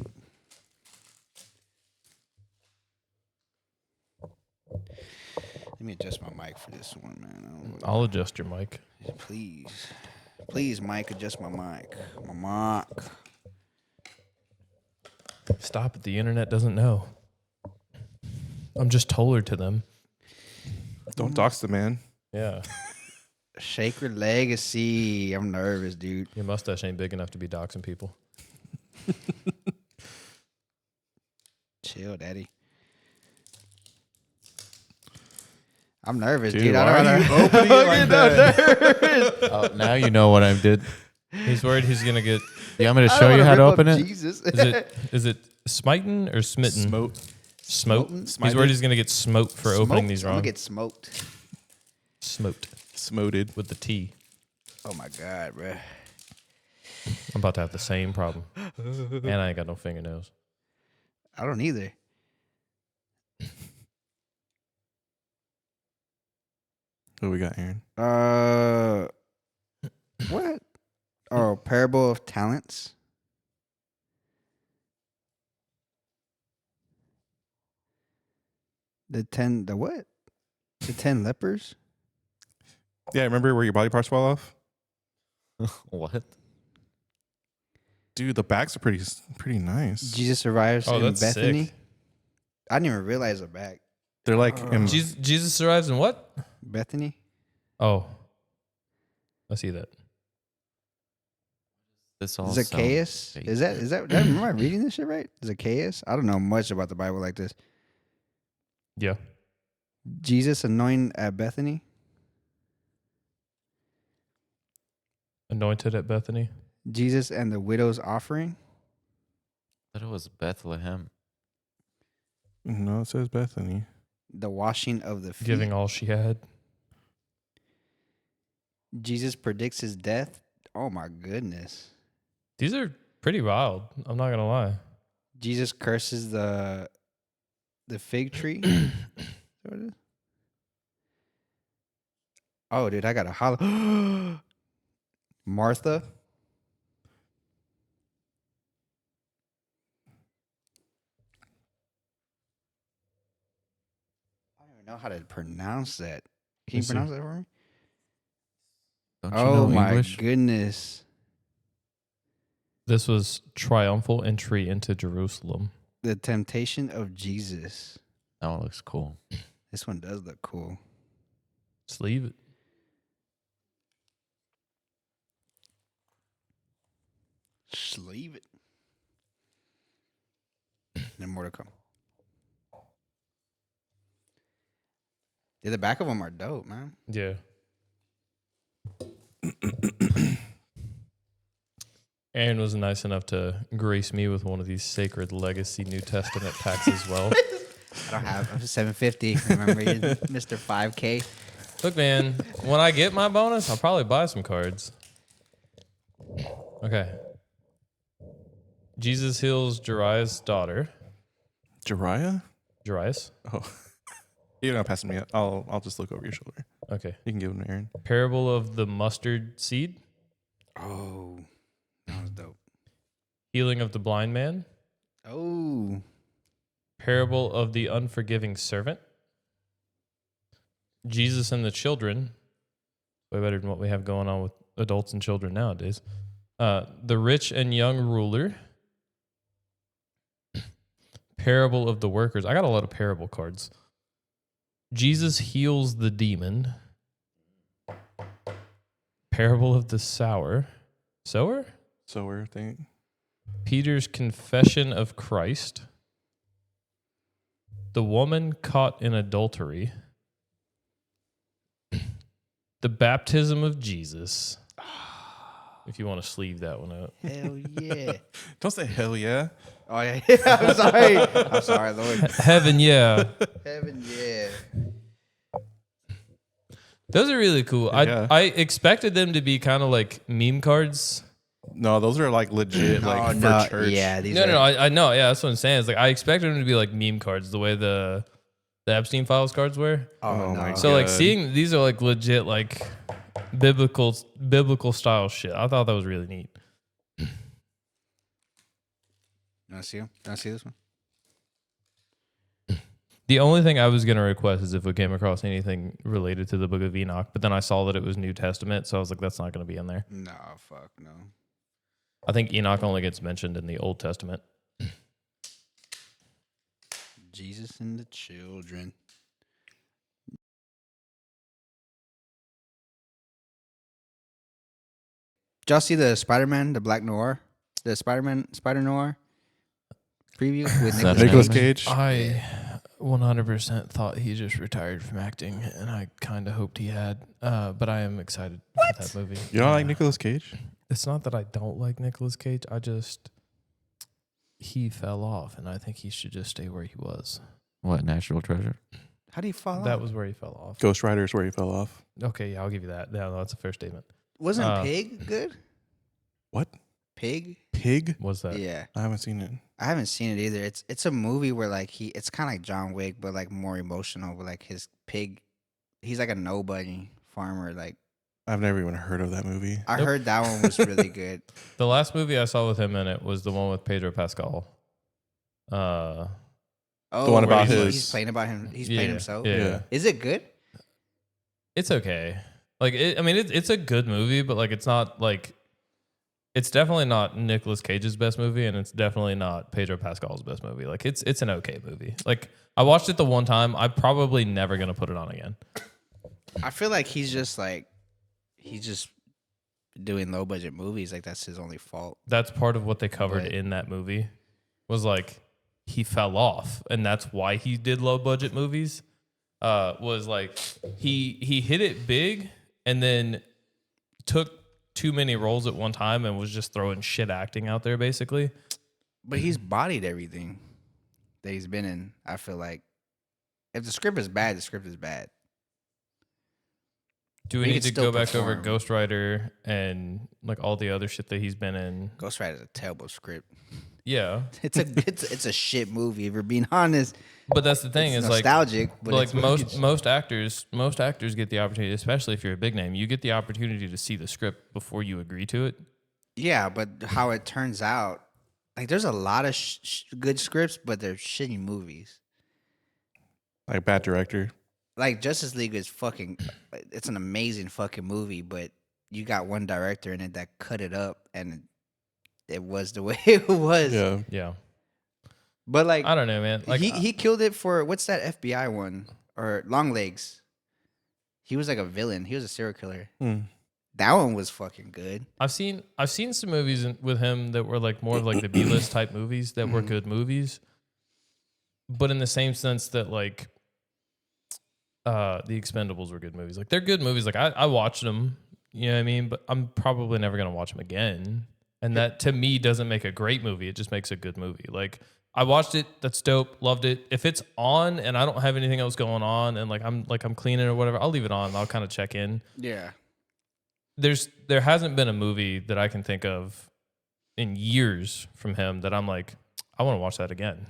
Let me adjust my mic for this one, man. I'll adjust your mic. Please. Please, Mike, adjust my mic. My mic. Stop it. The internet doesn't know. I'm just taller to them. Don't dox the man. Yeah. Sacred Legacy. I'm nervous, dude. Your mustache ain't big enough to be doxing people. Chill, daddy. I'm nervous, Dude, dude. why I are don't you know. opening it like that? Oh, now you know what I did. He's worried he's gonna get. You want me to I show don't you wanna how to rip up open it? Jesus. Is it smitten or smitten? Smote. Smote. He's Smited? worried he's gonna get smoked for opening these I'm wrong. gonna get smoked. Smoked Smoted. with the T. Oh my God, bro. I'm about to have the same problem, and I ain't got no fingernails. I don't either. What we got, Aaron? What? Oh, Parable of Talents. The what? The 10 lepers? Yeah, remember where your body parts fall off? What? Dude, the backs are pretty nice. Jesus survives Oh, in that's Bethany. sick. I didn't even realize the back. They're like Jesus arrives in what? Bethany? Oh, I see that. This all Zacchaeus? sounds fake. Is that am I reading this shit right? Zacchaeus? I don't know much about the Bible like this. Yeah. Jesus anointed at Bethany? Anointed at Bethany. Jesus and the widow's offering? I thought it was Bethlehem. No, it says Bethany. The washing of the feet? Giving all she had. Jesus predicts his death? Oh my goodness. These are pretty wild. I'm not gonna lie. Jesus curses the fig tree? Is that what it is? Oh, dude, I got to holler. Martha? I don't even know how to pronounce that. Can you Let's see. pronounce that for me? Don't you Oh know my English? goodness. This was triumphal entry into Jerusalem. The temptation of Jesus. That one looks cool. This one does look cool. Just leave it. Sleeve it. Then more to come. Yeah, the back of them are dope, man. Yeah. Aaron was nice enough to grace me with one of these sacred legacy New Testament packs as well. I don't have. I'm 750. Remember, you're Mr. 5K. Look, man, when I get my bonus, I'll probably buy some cards. Okay. Jesus heals Jariah's daughter. Jariah? Jariah's? Oh. You're not passing me up. I'll just look over your shoulder. Okay. You can give him to Aaron. Parable of the mustard seed. Oh, that was dope. Healing of the blind man. Oh, Parable of the unforgiving servant. Jesus and the children. Way better than what we have going on with adults and children nowadays. The rich and young ruler. Parable of the workers. I got a lot of parable cards. Jesus heals the demon. Parable of the sower. Sower? Sower thing. Peter's confession of Christ. The woman caught in adultery. The baptism of Jesus. If you want to sleeve that one out. hell yeah. Don't say hell yeah. Oh, yeah. I'm sorry. I'm sorry, Lord. Heaven, yeah. Heaven, yeah. Those are really cool. Yeah. I expected them to be kind of like meme cards. No, those are like legit, like Oh, for no. church. Yeah, these No, are. no, I know. Yeah, that's what I'm saying. It's like I expected them to be like meme cards, the way the Epstein Files cards were. Oh, my no. So like God. seeing these are like legit like biblical style shit. I thought that was really neat. You want to see them? You want to see this one? The only thing I was gonna request is if we came across anything related to the Book of Enoch, but then I saw that it was New Testament, so I was like, that's not gonna be in there. No, fuck no. I think Enoch only gets mentioned in the Old Testament. Jesus and the children. Did y'all see the Spider-Man, the Black Noir? The Spider Noir preview with that Nicolas Nicolas Cage? Cage. I 100% thought he just retired from acting, and I kind of hoped he had. But I am excited for that movie. You don't like Nicolas Cage? It's not that I don't like Nicolas Cage. He fell off, and I think he should just stay where he was. What, National Treasure? How do you fall That off? was where he fell off. Ghost Rider is where he fell off. Okay, yeah, I'll give you that. Yeah, no, that's a fair statement. Wasn't Pig good? What? Pig? Pig? Was that? Yeah. I haven't seen it. I haven't seen it either. It's a movie where like it's kind of like John Wick, but like more emotional. But like his pig, he's like a nobody farmer. Like I've never even heard of that movie. I Nope. heard that one was really good. The last movie I saw with him in it was the one with Pedro Pascal. Oh Oh, The one about he's playing about him. He's playing himself. Yeah. Is it good? It's okay. Like, it's a good movie, but like, it's not like, it's definitely not Nicolas Cage's best movie, and it's definitely not Pedro Pascal's best movie. Like, it's an okay movie. Like, I watched it the one time. I'm probably never gonna put it on again. I feel like he's just doing low budget movies. Like that's his only fault. That's part of what they covered But- in that movie. Was like he fell off, and that's why he did low budget movies. Was like he hit it big, and then took too many roles at one time, and was just throwing shit acting out there, basically. But he's bodied everything that he's been in. I feel like if the script is bad, the script is bad. Do we He need could to still go back over perform. Ghost Rider and like all the other shit that he's been in? Ghost Rider is a terrible script. Yeah, It's a shit movie. If we're being honest, but that's the thing it's is like nostalgic. But like it's most actors get the opportunity, especially if you're a big name, you get the opportunity to see the script before you agree to it. yeah. But how it turns out, like there's a lot of good scripts, but they're shitty movies. Like bad director. Like Justice League is fucking. It's an amazing fucking movie, but you got one director in it that cut it up, and it was the way it was. Yeah. Yeah, But like I don't know, man. Like he killed it for what's that FBI one or Long Legs? He was like a villain. He was a serial killer. That one was fucking good. I've seen some movies with him that were like more of like the B-list type movies that were good movies, but in the same sense that like the Expendables were good movies. Like they're good movies. Like I watched them, you know what I mean? But I'm probably never gonna watch them again. And that to me doesn't make a great movie. It just makes a good movie. Like I watched it, that's dope, loved it. If it's on and I don't have anything else going on and I'm cleaning or whatever, I'll leave it on. I'll kind of check in. Yeah. There hasn't been a movie that I can think of in years from him that I'm like, I want to watch that again.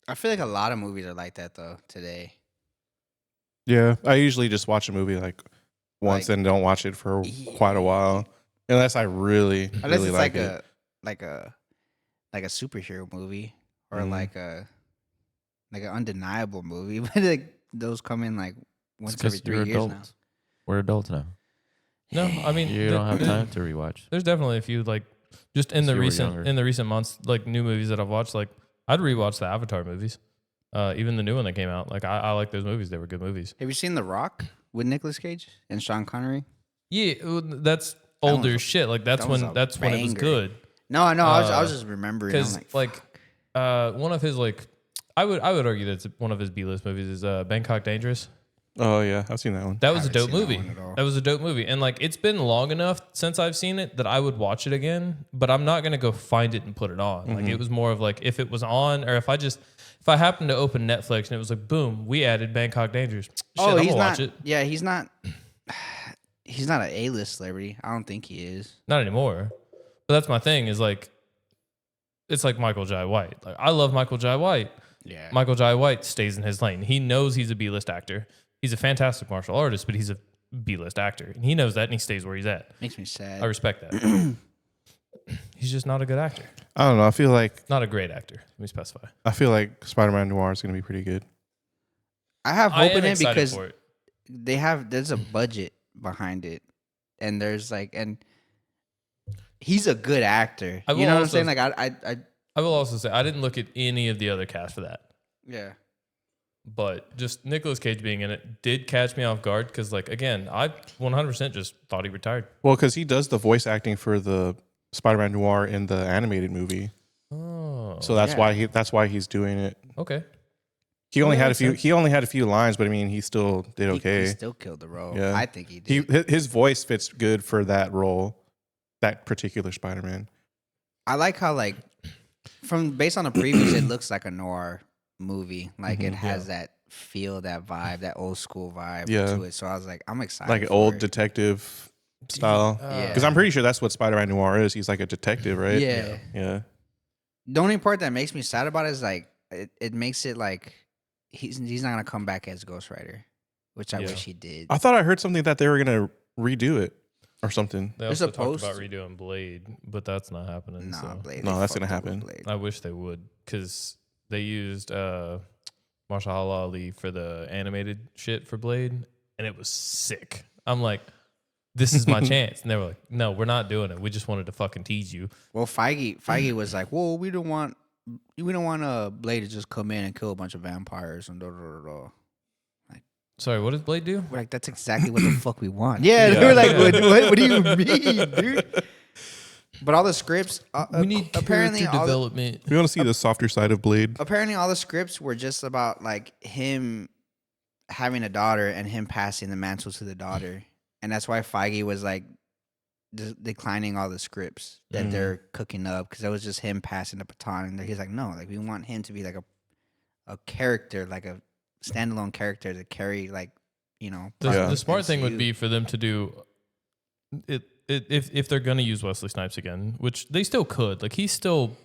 I feel like a lot of movies are like that though today. Yeah. I usually just watch a movie like once Like- and don't watch it for quite a while. Unless I really, Unless really it's like like it. a superhero movie or Mhm. like an undeniable movie. But like those come in like once every 3 you're years adults. now. We're adults now. No, I mean You don't have time to rewatch. There's definitely a few like just in Since the you were recent younger. months, like new movies that I've watched. Like I'd rewatch the Avatar movies, even the new one that came out. Like I like those movies; they were good movies. Have you seen The Rock with Nicolas Cage and Sean Connery? Yeah, that's That older was shit. Like that's that was when a it was banger. good. No, I was just remembering. I'm Because like, one of his like, I would argue that's one of his B-list movies is Bangkok Dangerous. Oh yeah, I've seen that one. That was a haven't dope seen that movie. one at all. That was a dope movie. And like it's been long enough since I've seen it that I would watch it again, but I'm not gonna go find it and put it on. Like it was more of like if it was on or if I happened to open Netflix and it was like boom, we added Bangkok Dangerous. Shit, I'm he's gonna not. watch it. Yeah, he's not. He's not an A-list celebrity. I don't think he is. Not anymore. But that's my thing, is like it's like Michael Jai White. Like I love Michael Jai White. Yeah. Michael Jai White stays in his lane. He knows he's a B-list actor. He's a fantastic martial artist, but he's a B-list actor. And he knows that and he stays where he's at. Makes me sad. I respect that. He's just not a good actor. I don't know. I feel like Not a great actor. Let me specify. Spider-Man Noir is gonna be pretty good. I have I hope am in it excited because for it. there's a budget behind it, and and he's a good actor. I You will know what I'm also- saying? Like I will also say I didn't look at any of the other cast for that. yeah. But just Nicolas Cage being in it did catch me off guard because, like, again, I 100% just thought he retired. Well, because he does the voice acting for the Spider-Man Noir in the animated movie, Oh, so that's Yeah. why he's doing it. okay. He only Yeah, had a makes few. sense. He only had a few lines, but I mean, he still did He okay. still killed the role. Yeah. I think he did. His voice fits good for that role, that particular Spider-Man. I like how like based on the previews, it looks like a noir movie. Like it has that feel, that vibe, that old school vibe Yeah. to it. So I was like, I'm excited. Like an for old it. detective style. Yeah. Because I'm pretty sure that's what Spider-Man Noir is. He's like a detective, right? Yeah. Yeah. The only part that makes me sad about it is like it makes it like he's not gonna come back as Ghost Rider, which I Yeah. wish he did. I thought I heard something that they were gonna redo it or something. They They're also talked about supposed redoing Blade, but that's not happening. Nah, so. Blade. No, they that's gonna fucked up with happen. Blade. I wish they would, because they used Marshall Ali for the animated shit for Blade, and it was sick. I'm like, this is my chance. And they were like, no, we're not doing it. We just wanted to fucking tease you. Well, Feige was like, well, we don't want Blade to just come in and kill a bunch of vampires and da da da da. Sorry, what does Blade do? We're like, that's exactly what the fuck we want. Yeah, they were like, what do you mean, dude? But all the scripts, We need apparently character all development. We want to see the softer side of Blade. apparently all the scripts were just about like him having a daughter and him passing the mantle to the daughter, and that's why Feige was like declining all the scripts that they're cooking up because it was just him passing the baton, and he's like, no, like we want him to be like a character, like a standalone character to carry, like, you know. The smart thing would MCU. be for them to do it if they're gonna use Wesley Snipes again, which they still could. Like he's still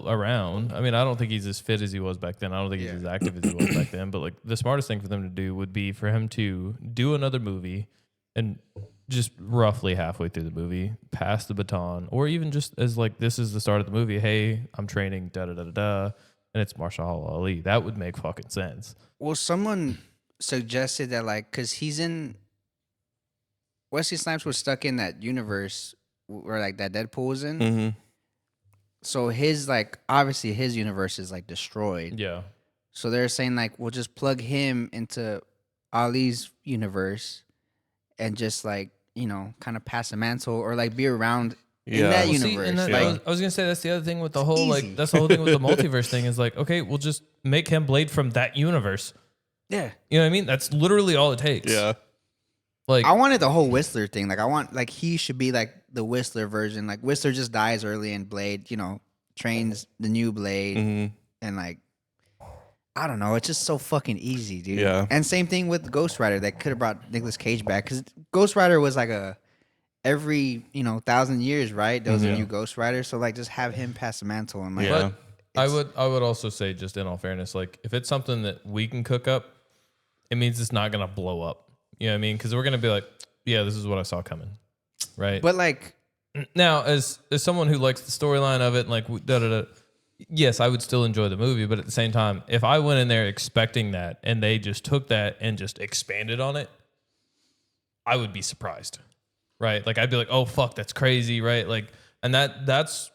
around. I mean, I don't think he's as fit as he was back then. I don't think he's as active as he was back then. But like the smartest thing for them to do would be for him to do another movie and just roughly halfway through the movie, pass the baton, or even just as like this is the start of the movie. Hey, I'm training, da da da da da, and it's Marshall Ali. That would make fucking sense. Well, someone suggested that, like, because Wesley Snipes was stuck in that universe where, like, that Deadpool was in. Mm-hmm. So his, like, obviously his universe is, like, destroyed. Yeah. So they're saying, like, we'll just plug him into Ali's universe and just, like, you know, kind of pass the mantle or, like, be around in that Well, universe. see, and like, I was gonna say that's the other thing with the whole easy. like that's the whole thing with the multiverse thing is like, okay, we'll just make him Blade from that universe. yeah. You know what I mean? That's literally all it takes. Yeah. Like I wanted the whole Whistler thing. Like, I want, like, he should be, like, the Whistler version. Like, Whistler just dies early and Blade, you know, trains the new Blade. Mm-hmm. And, like, I don't know. It's just so fucking easy, dude. Yeah. And same thing with Ghost Rider. That could have brought Nicolas Cage back. Because Ghost Rider was, like, every, you know, 1,000 years, right? There was a new Ghost Rider. So, like, just have him pass the mantle. And, like, Yeah. But I would also say, just in all fairness, like if it's something that we can cook up, it means it's not gonna blow up. You know what I mean? Because we're gonna be like, yeah, this is what I saw coming, right? But, like, Now, as someone who likes the storyline of it, and like da da da, yes, I would still enjoy the movie. But at the same time, if I went in there expecting that and they just took that and just expanded on it, I would be surprised, right? Like I'd be like, oh fuck, that's crazy, right? Like, and that's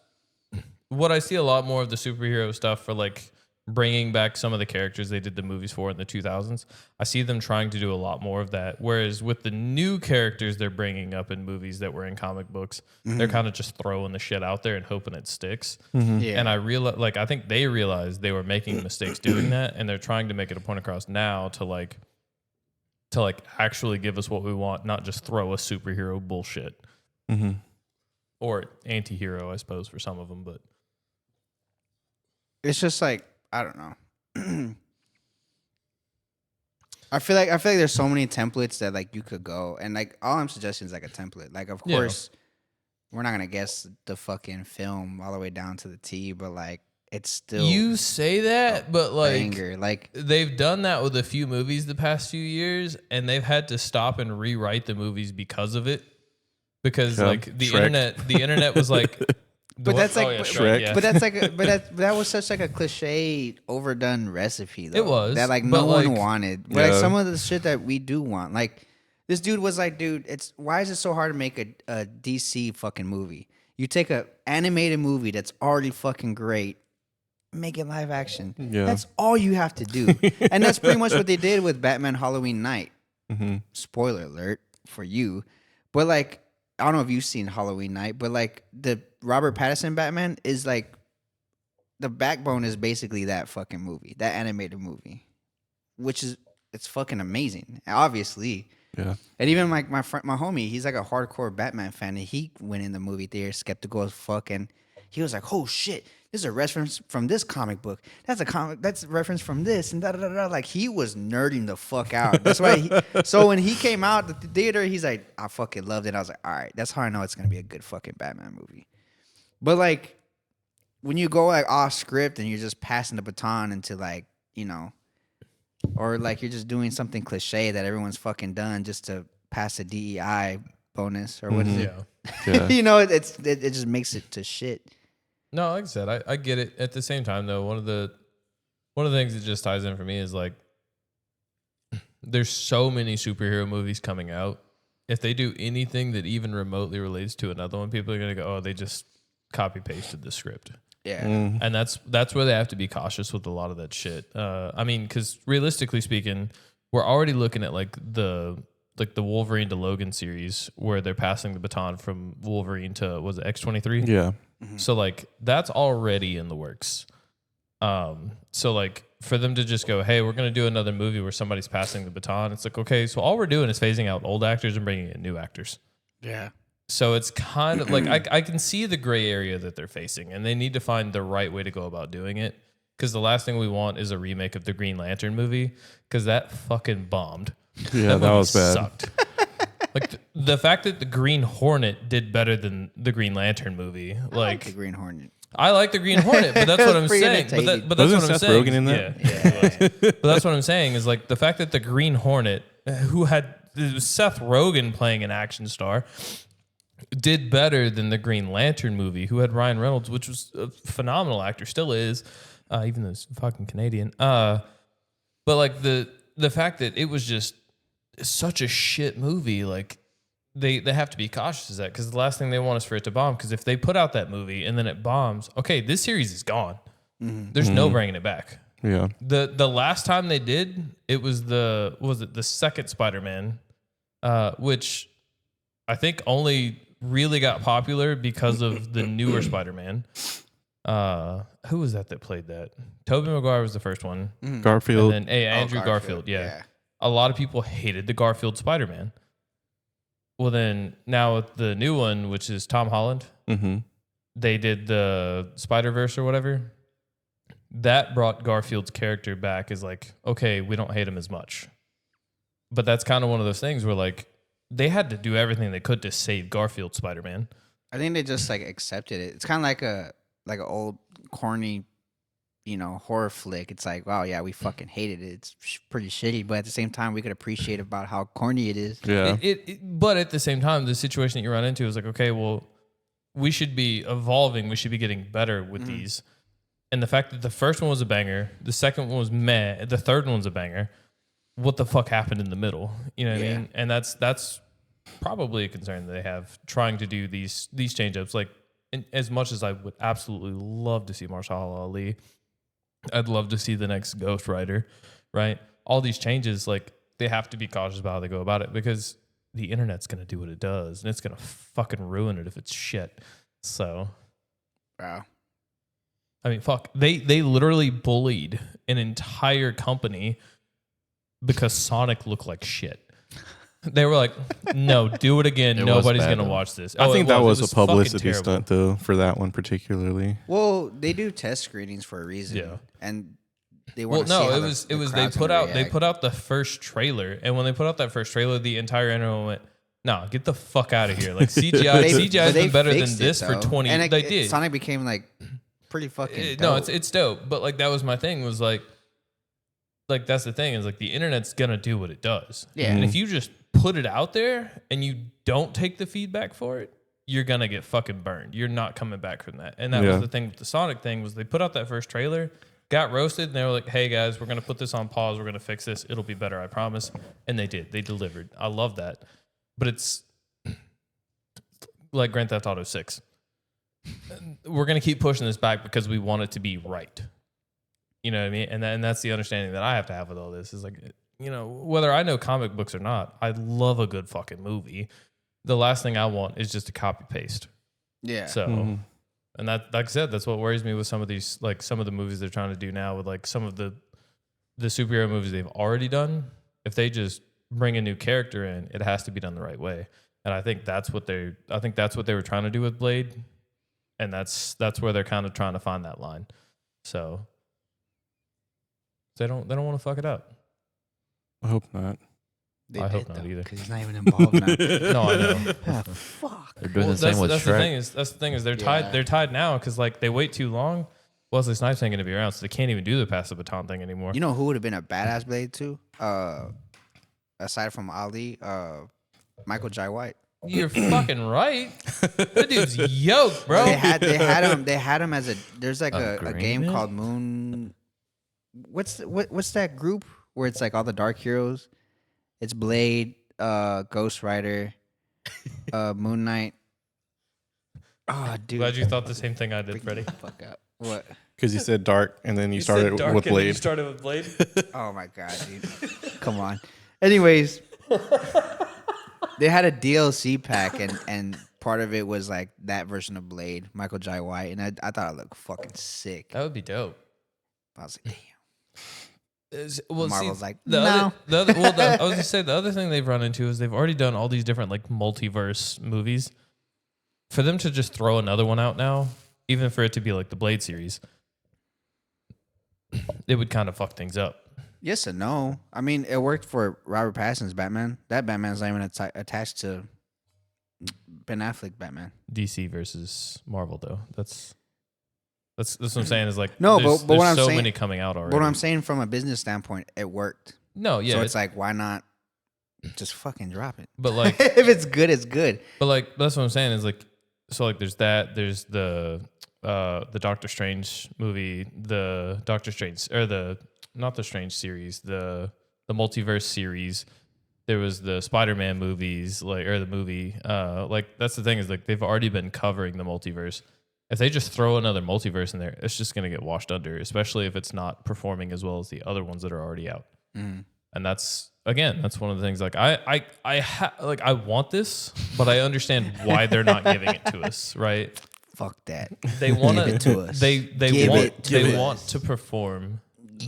what I see a lot more of the superhero stuff for, like bringing back some of the characters they did the movies for in the 2000s. I see them trying to do a lot more of that. Whereas with the new characters they're bringing up in movies that were in comic books, they're kind of just throwing the shit out there and hoping it sticks. yeah. And I think they realized they were making mistakes doing that, and they're trying to make it a point across now to actually give us what we want, not just throw a superhero bullshit or anti-hero, I suppose, for some of them. But it's just like, I don't know. I feel like there's so many templates that, like, you could go, and, like, all I'm suggesting is like a template. Like, of Yeah. course, we're not gonna guess the fucking film all the way down to the T, but, like, it's still you say that, but like banger. Like, they've done that with a few movies the past few years, and they've had to stop and rewrite the movies because of it. Because Yeah. like the Shrek. internet was like, But that's like, Shrek. yeah. but that's like, that was such like a cliche, overdone recipe. Though, It was, that like but, no one like- wanted. But like Yeah. some of the shit that we do want, like this dude was like, dude, it's why is it so hard to make a DC fucking movie? You take a animated movie that's already fucking great, make it live action. Yeah. That's all you have to do, and that's pretty much what they did with Batman Halloween Night. Spoiler alert for you, but like. I don't know if you've seen Halloween Night, but like the Robert Pattinson Batman is like the backbone is basically that fucking movie, that animated movie, which is it's fucking amazing, obviously. Yeah. And even like my friend, my homie, he's like a hardcore Batman fan, and he went in the movie theater skeptical as fuck, and he was like, "Oh shit, this is a reference from this comic book. That's a reference from this," and da da da da. Like he was nerding the fuck out. That's why. So when he came out the theater, he's like, "I fucking loved it." I was like, "All right, that's how I know it's gonna be a good fucking Batman movie." But like when you go like off script and you're just passing the baton into like, you know, or like you're just doing something cliche that everyone's fucking done just to pass a DEI bonus or what is it? yeah. Yeah. You know, it just makes it to shit. No, like I said, I get it. At the same time, though, one of the things that just ties in for me is like, there's so many superhero movies coming out. If they do anything that even remotely relates to another one, people are gonna go, "Oh, they just copy pasted the script." Yeah. And that's where they have to be cautious with a lot of that shit. I mean, because realistically speaking, we're already looking at like the Wolverine to Logan series where they're passing the baton from Wolverine to was it X-23? Yeah. So like that's already in the works. So like for them to just go, hey, we're gonna do another movie where somebody's passing the baton. It's like, okay, so all we're doing is phasing out old actors and bringing in new actors. Yeah. So it's kind of like I can see the gray area that they're facing, and they need to find the right way to go about doing it. Because the last thing we want is a remake of the Green Lantern movie, because that fucking bombed. Yeah, that movie was bad. Sucked. Like the fact that the Green Hornet did better than the Green Lantern movie, like the Green Hornet. I like the Green Hornet, but that's what I'm Pretty saying. entertaining. But that's Wasn't what I'm Seth saying. Rogen in that? Yeah. But that's what I'm saying is like the fact that the Green Hornet, who had it was Seth Rogen playing an action star, did better than the Green Lantern movie, who had Ryan Reynolds, which was a phenomenal actor, still is, even though he's fucking Canadian. But like the fact that it was just such a shit movie, like they have to be cautious of that, because the last thing they want is for it to bomb. Because if they put out that movie and then it bombs, okay, this series is gone. There's no bringing it back. Yeah. The last time they did, it was the second Spider-Man, which I think only really got popular because of the newer Spider-Man. Who was that played that? Tobey Maguire was the first one. Garfield. And then Andrew Garfield. Yeah. A lot of people hated the Garfield Spider-Man. Well, then now with the new one, which is Tom Holland, they did the Spider-Verse or whatever. That brought Garfield's character back as like, okay, we don't hate him as much. But that's kind of one of those things where like they had to do everything they could to save Garfield Spider-Man. I think they just like accepted it. It's kind of like an old corny, horror flick. It's like, wow, yeah, we fucking hated it. It's pretty shitty, but at the same time, we could appreciate about how corny it is. Yeah. But at the same time, the situation that you run into is like, okay, well, we should be evolving. We should be getting better with these. And the fact that the first one was a banger, the second one was meh, the third one's a banger. What the fuck happened in the middle? You know what I mean? And that's probably a concern that they have trying to do these change-ups. Like, as much as I would absolutely love to see Mahershala Ali, I'd love to see the next Ghost Rider, right? All these changes, like, they have to be cautious about how they go about it, because the internet's going to do what it does, and it's going to fucking ruin it if it's shit. So, Wow. I mean, fuck. They literally bullied an entire company because Sonic looked like shit. They were like, no, do it again. It was Nobody's bad, going to though. watch this. I think that was a fucking publicity terrible. stunt, though, for that one particularly. Well, they do test screenings for a reason. Yeah. And they Well, want to see no, how it the was they crowd's put gonna out react. the first trailer, and when they put out that first trailer, the entire internet went, "No, get the fuck out of here!" Like CGI has been better than this for 20. And they did. Sonic became like pretty fucking. No, dope. it's dope, but like that was my thing. Was like that's the thing is like the internet's gonna do what it does. Yeah. And if you just put it out there and you don't take the feedback for it, you're gonna get fucking burned. You're not coming back from that. And that was the thing with the Sonic thing was they put out that first trailer, got roasted, and they were like, "Hey guys, we're gonna put this on pause. We're gonna fix this. It'll be better, I promise." And they did. They delivered. I love that. But it's like Grand Theft Auto 6. We're gonna keep pushing this back because we want it to be right. You know what I mean? And that's the understanding that I have to have with all this is like, whether I know comic books or not, I love a good fucking movie. The last thing I want is just a copy paste. Yeah. So, and that, like I said, that's what worries me with some of these, like some of the movies they're trying to do now with like some of the superhero movies they've already done. If they just bring a new character in, it has to be done the right way. And I think that's what they were trying to do with Blade. And that's where they're kind of trying to find that line. So they don't want to fuck it up. I hope not. I hope not either. Because he's not even involved now. No, I know. Fuck. They're doing the same with that's Shrek. the thing is they're tied. They're tied now because like they wait too long. Wesley Snipes ain't gonna be around, so they can't even do the pass the baton thing anymore. You know who would have been a badass Blade too? Aside from Ali, Michael Jai White. You're fucking right. The dude's yoked, bro. They had him as a. There's like a game Agreement? called Moon. What's that group where it's like all the dark heroes? It's Blade, Ghost Rider, Moon Knight. Oh, dude. Glad you thought the same thing I did, Freak Freddie. me the fuck out. What? Because you said dark, and then you said started dark with and then you Blade. started with Blade. Oh my god, dude. Come on. Anyways, they had a DLC pack, and part of it was like that version of Blade, Michael Jai White, and I thought it looked fucking sick. That would be dope. I was like, damn. Well, Marvel's see, like, the no. I was gonna say the other thing they've run into is they've already done all these different like multiverse movies. For them to just throw another one out now, even for it to be like the Blade series, it would kind of fuck things up. Yes and no. I mean, it worked for Robert Pattinson's Batman. That Batman's not even attached to Ben Affleck Batman. DC versus Marvel, though. That's what I'm saying. Is like No, there's, but what there's I'm so saying- many coming out already. But what I'm saying from a business standpoint, it worked. No, yeah, So it's like, why not just fucking drop it? but like, If it's good, it's good. but like that's what I'm saying is like, so like there's that, there's the Doctor Strange movie, the Doctor Strange or the not the Strange series, the multiverse series. There was the Spider-Man movies, like or the movie. Like that's the thing is like they've already been covering the multiverse. If they just throw another multiverse in there, it's just gonna get washed under, especially if it's not performing as well as the other ones that are already out. Mm. And that's one of the things. Like I want this, but I understand why they're not giving it to us. Right? Fuck that. They want Give it to us. They Give want it to they us. want to perform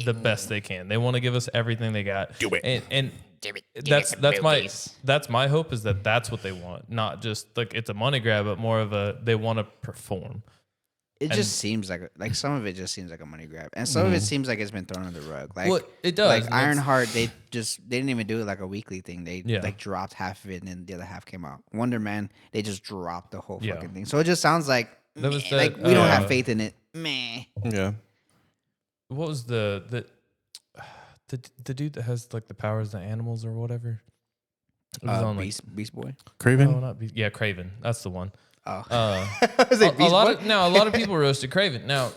the best they can. They want to give us everything they got. Do it. And that's my hope is that that's what they want, not just like it's a money grab, but more of a they want to perform. It just seems like some of it just seems like a money grab, and some of it seems like it's been thrown on the rug. Like Well, it does. Like and that's- Ironheart, they didn't even do it like a weekly thing. They Yeah. like dropped half of it, and then the other half came out. Wonder Man, they just dropped the whole Yeah. fucking thing. So it just sounds like That was meh, like that, we don't have faith in it. Meh. Yeah. What was the dude that has like the powers of the animals or whatever? It was on, like- Beast Boy. Craven? No, not Beast. Yeah, Craven. That's the one. Oh, Uh, was it a Beast lot Boy? of a lot of people roasted Craven. Now,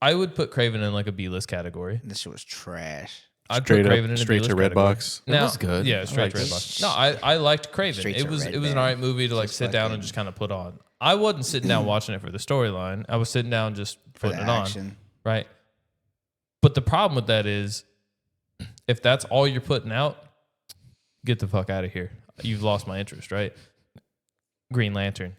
I would put Craven in like a B-list category. This shit was trash. I'd Straight put up, Craven in a straight B-list to category. Redbox. Now, was good. Yeah, I straight to liked it. Redbox. No, I liked Craven. Straight It to was Red an Band. alright movie to like Just sit down and fucking- just kind of put on. I wasn't sitting down watching it for the storyline. I was sitting down just For putting the it on. action. Right. But the problem with that is if that's all you're putting out, get the fuck out of here. You've lost my interest, right? Green Lantern.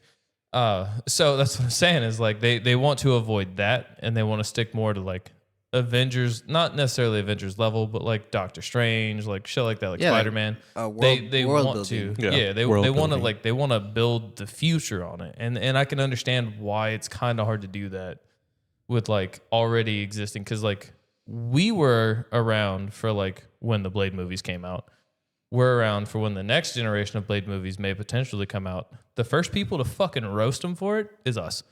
So that's what I'm saying is like they want to avoid that and they want to stick more to like Avengers, not necessarily Avengers level, but like Doctor Strange, like shit like that, like Yeah, like, Spider-Man. world They want building. to, Yeah, they world want to building. like they want to build the future on it, and I can understand why it's kind of hard to do that with like already existing because like we were around for like when the Blade movies came out. We're around for when the next generation of Blade movies may potentially come out. The first people to fucking roast them for it is us.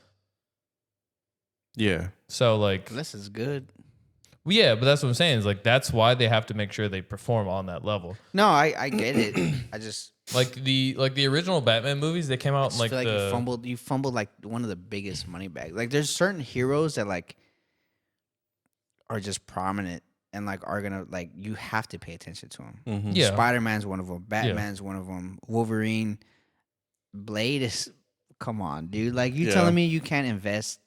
Yeah. So like, This is good. yeah, but that's what I'm saying is like that's why they have to make sure they perform on that level. No, I get it. I just Like the original Batman movies, they came out in like feel like the you fumbled like one of the biggest money bags. Like there's certain heroes that like are just prominent and like are gonna like you have to pay attention to them. Mm-hmm. Yeah. Spider-Man's one of them. Batman's one of them. Wolverine, Blade is. Come on, dude. Like you Yeah. telling me you can't invest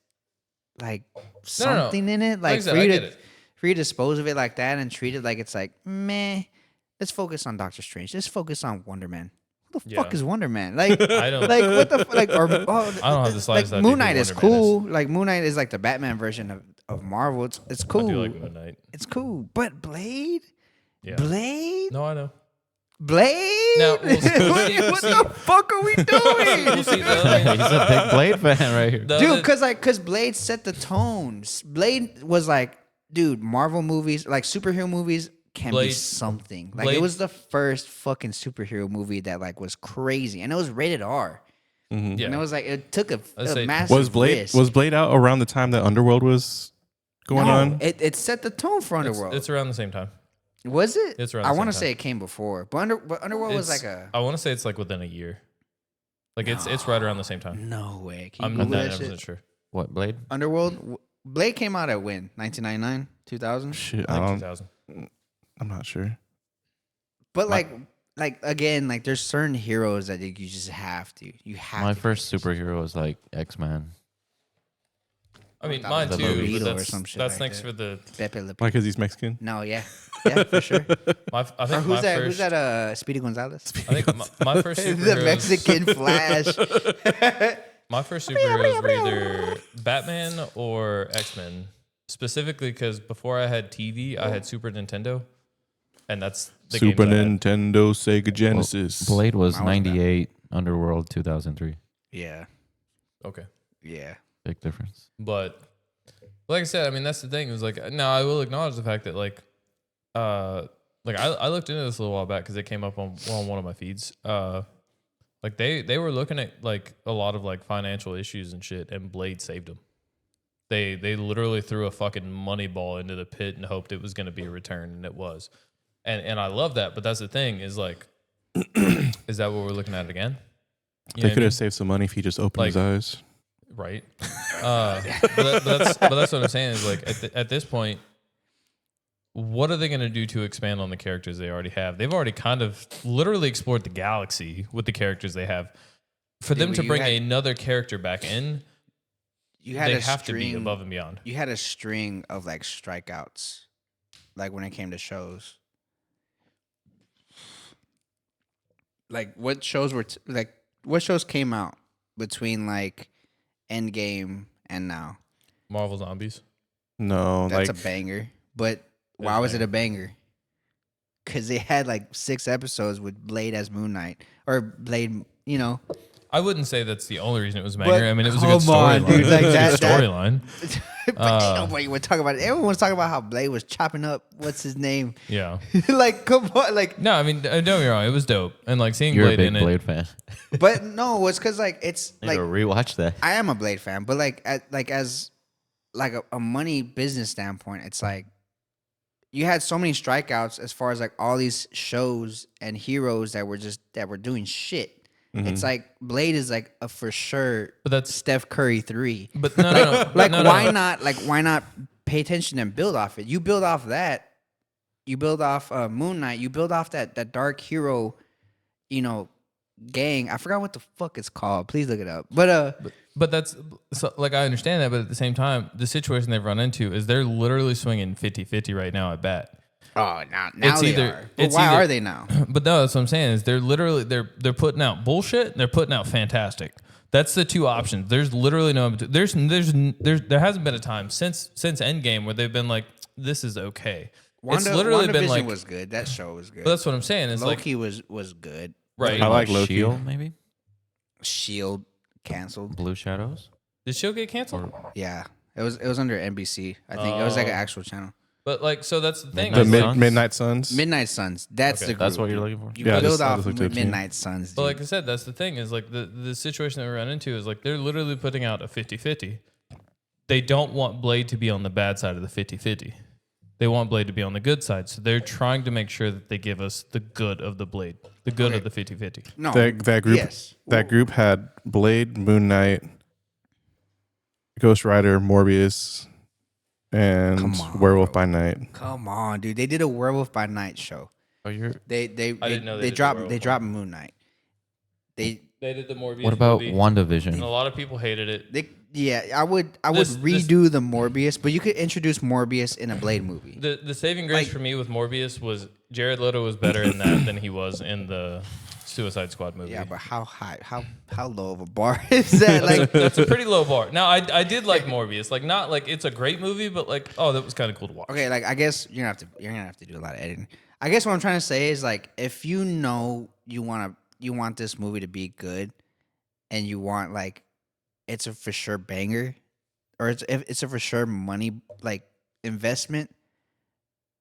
like No. something in it, Like I like said, for I you get to it. for you to dispose of it like that and treat it like it's like meh. Let's focus on Doctor Strange. Let's focus on Wonder Man. Who the fuck Yeah. is Wonder Man? Like I don't. like what the like or I don't have the slightest like idea Moon who Knight is Wonder Man cool. Like Moon Knight is like the Batman version of Marvel. It's I cool. do like Moon Knight. It's cool. But Blade? Yeah. Blade? No, I know. Blade? Now, we'll see- what the fuck are we doing? We'll see the other- He's a big Blade fan right here. the Dude, other- cause Blade set the tone. Blade was like, dude, Marvel movies, like superhero movies can be Blade- something. Like Blade- it was the first fucking superhero movie that like was crazy. And it was rated R. Mm-hmm. yeah. And it was like it took a say- massive Was Blade risk. was Blade out around the time that Underworld was going No, on? It set the tone for Underworld. It's around the same time. Was it? It's around I the want to same say time. it came before, but Underworld was like a. I want to say it's like within a year. Like it's right around the same time. No way. Can I'm you not Google that 99% shit? sure. What, Blade? Underworld. Blade came out at when? 1999, 2000. Shit, I I think don't. 2000. I'm not sure. But like again, like there's certain heroes that you just have to. You have. My to first focus. superhero was like X-Men. I mean, thought mine it was too. Magneto But or that's some shit that's like thanks that. for the. Pepe Le Why? Because he's Mexican. No, yeah, yeah, for sure. I think Or who's my that? first. Who's that? Speedy Gonzalez. I think my first The superheroes. Mexican Flash. My first superheroes were either Batman or X-Men. Specifically because before I had TV, I had Super Nintendo, and that's the Super games I had. Nintendo, Sega Genesis. Blade was Mine was bad. 98, Underworld 2003. Yeah, Okay. yeah. Big difference. But like I said, I mean that's the thing. It was like now I will acknowledge the fact that like I looked into this a little while back because it came up on one of my feeds. Like they were looking at like a lot of like financial issues and shit, and Blade saved them. They literally threw a fucking money ball into the pit and hoped it was going to be a return, and it was. And I love that, but that's the thing is like, is that what we're looking at again? You know They what I could mean? have saved some money if he just opened his Like- eyes. Right. But that's what I'm saying is like at this point, what are they going to do to expand on the characters they already have? They've already kind of literally explored the galaxy with the characters they have. For them but to you bring had- another character back in, You had they a have to be string- above and beyond. You had a string of like strikeouts, like when it came to shows. Like what shows were what shows came out between like Endgame and now? Marvel Zombies. No, That's like a banger. But It's why a was it a banger? Because they had like 6 episodes with Blade as Moon Knight or Blade. You know, I wouldn't say that's the only reason it was a But banger. I mean, it was a good come on, storyline. dude, like It was a that- good storyline. but ain't nobody would talk about it. Everyone was talking about how Blade was chopping up what's his name. Yeah. Like, come on, like. No, I mean, don't get me wrong. It was dope. And like seeing You're Blade a big in it. Blade fan. But no, it's because like it's Need like to rewatch that. I am a Blade fan, but like as like a money business standpoint, it's like you had so many strikeouts as far as like all these shows and heroes that were doing shit. It's like Blade is like a for sure But that's Steph Curry 3. but no. Like no, why no. not why not pay attention and build off it? You build off that. You build off Moon Knight. You build off that dark hero, you know, gang. I forgot what the fuck it's called. Please look it up. But that's so, like I understand that, but at the same time, the situation they've run into is they're literally swinging 50-50 right now at bat. Oh, now It's they either- are. But it's why either- are they now? But no, that's what I'm saying is they're literally they're putting out bullshit and they're putting out fantastic. That's the two options. There's literally no there hasn't been a time since Endgame where they've been like this is okay. It's literally been WandaVision like was good. That show was good. but that's what I'm saying. It's like Loki was good. right. I like Loki. Shield, maybe? Shield canceled. Blue Shadows? Did Shield get canceled? Yeah, it was under NBC. I think it was like an Oh. actual channel. But like so that's the thing. The is, like, Midnight Suns. Midnight Suns. That's Okay, the That's group, what you're dude. looking for? You Yeah, I build just- I off just looked it up, too. Midnight Suns. But Dude. like I said, that's the thing is like the situation that we run into is like they're literally putting out a 50-50. They don't want Blade to be on the bad side of the 50-50. They want Blade to be on the good side. So they're trying to make sure that they give us the good of the Blade, the good Okay. of the 50-50. no, That group. Yes. That group had Blade, Moon Knight, Ghost Rider, Morbius, and Come on, Werewolf by Night. Come on, dude. They did a Werewolf by Night show. Oh, you're. They didn't know they they did the dropped Werewolf they by dropped Moon Knight. They They did the Morbius What about movie, and a WandaVision? lot of people hated it. yeah, I would This- redo the Morbius, but you could introduce Morbius in a Blade movie. The saving grace for me with Morbius was Jared Leto was better in that than he was in the Suicide Squad movie. Yeah, but how high, how low of a bar is that? Like, That's a pretty low bar. Now I did like Morbius, like not like it's a great movie, but like oh that was kind of cool to watch. okay, like I guess you're gonna have to do a lot of editing. I guess what I'm trying to say is like if you know you want this movie to be good, and you want like it's a for sure banger, or it's a for sure money like investment.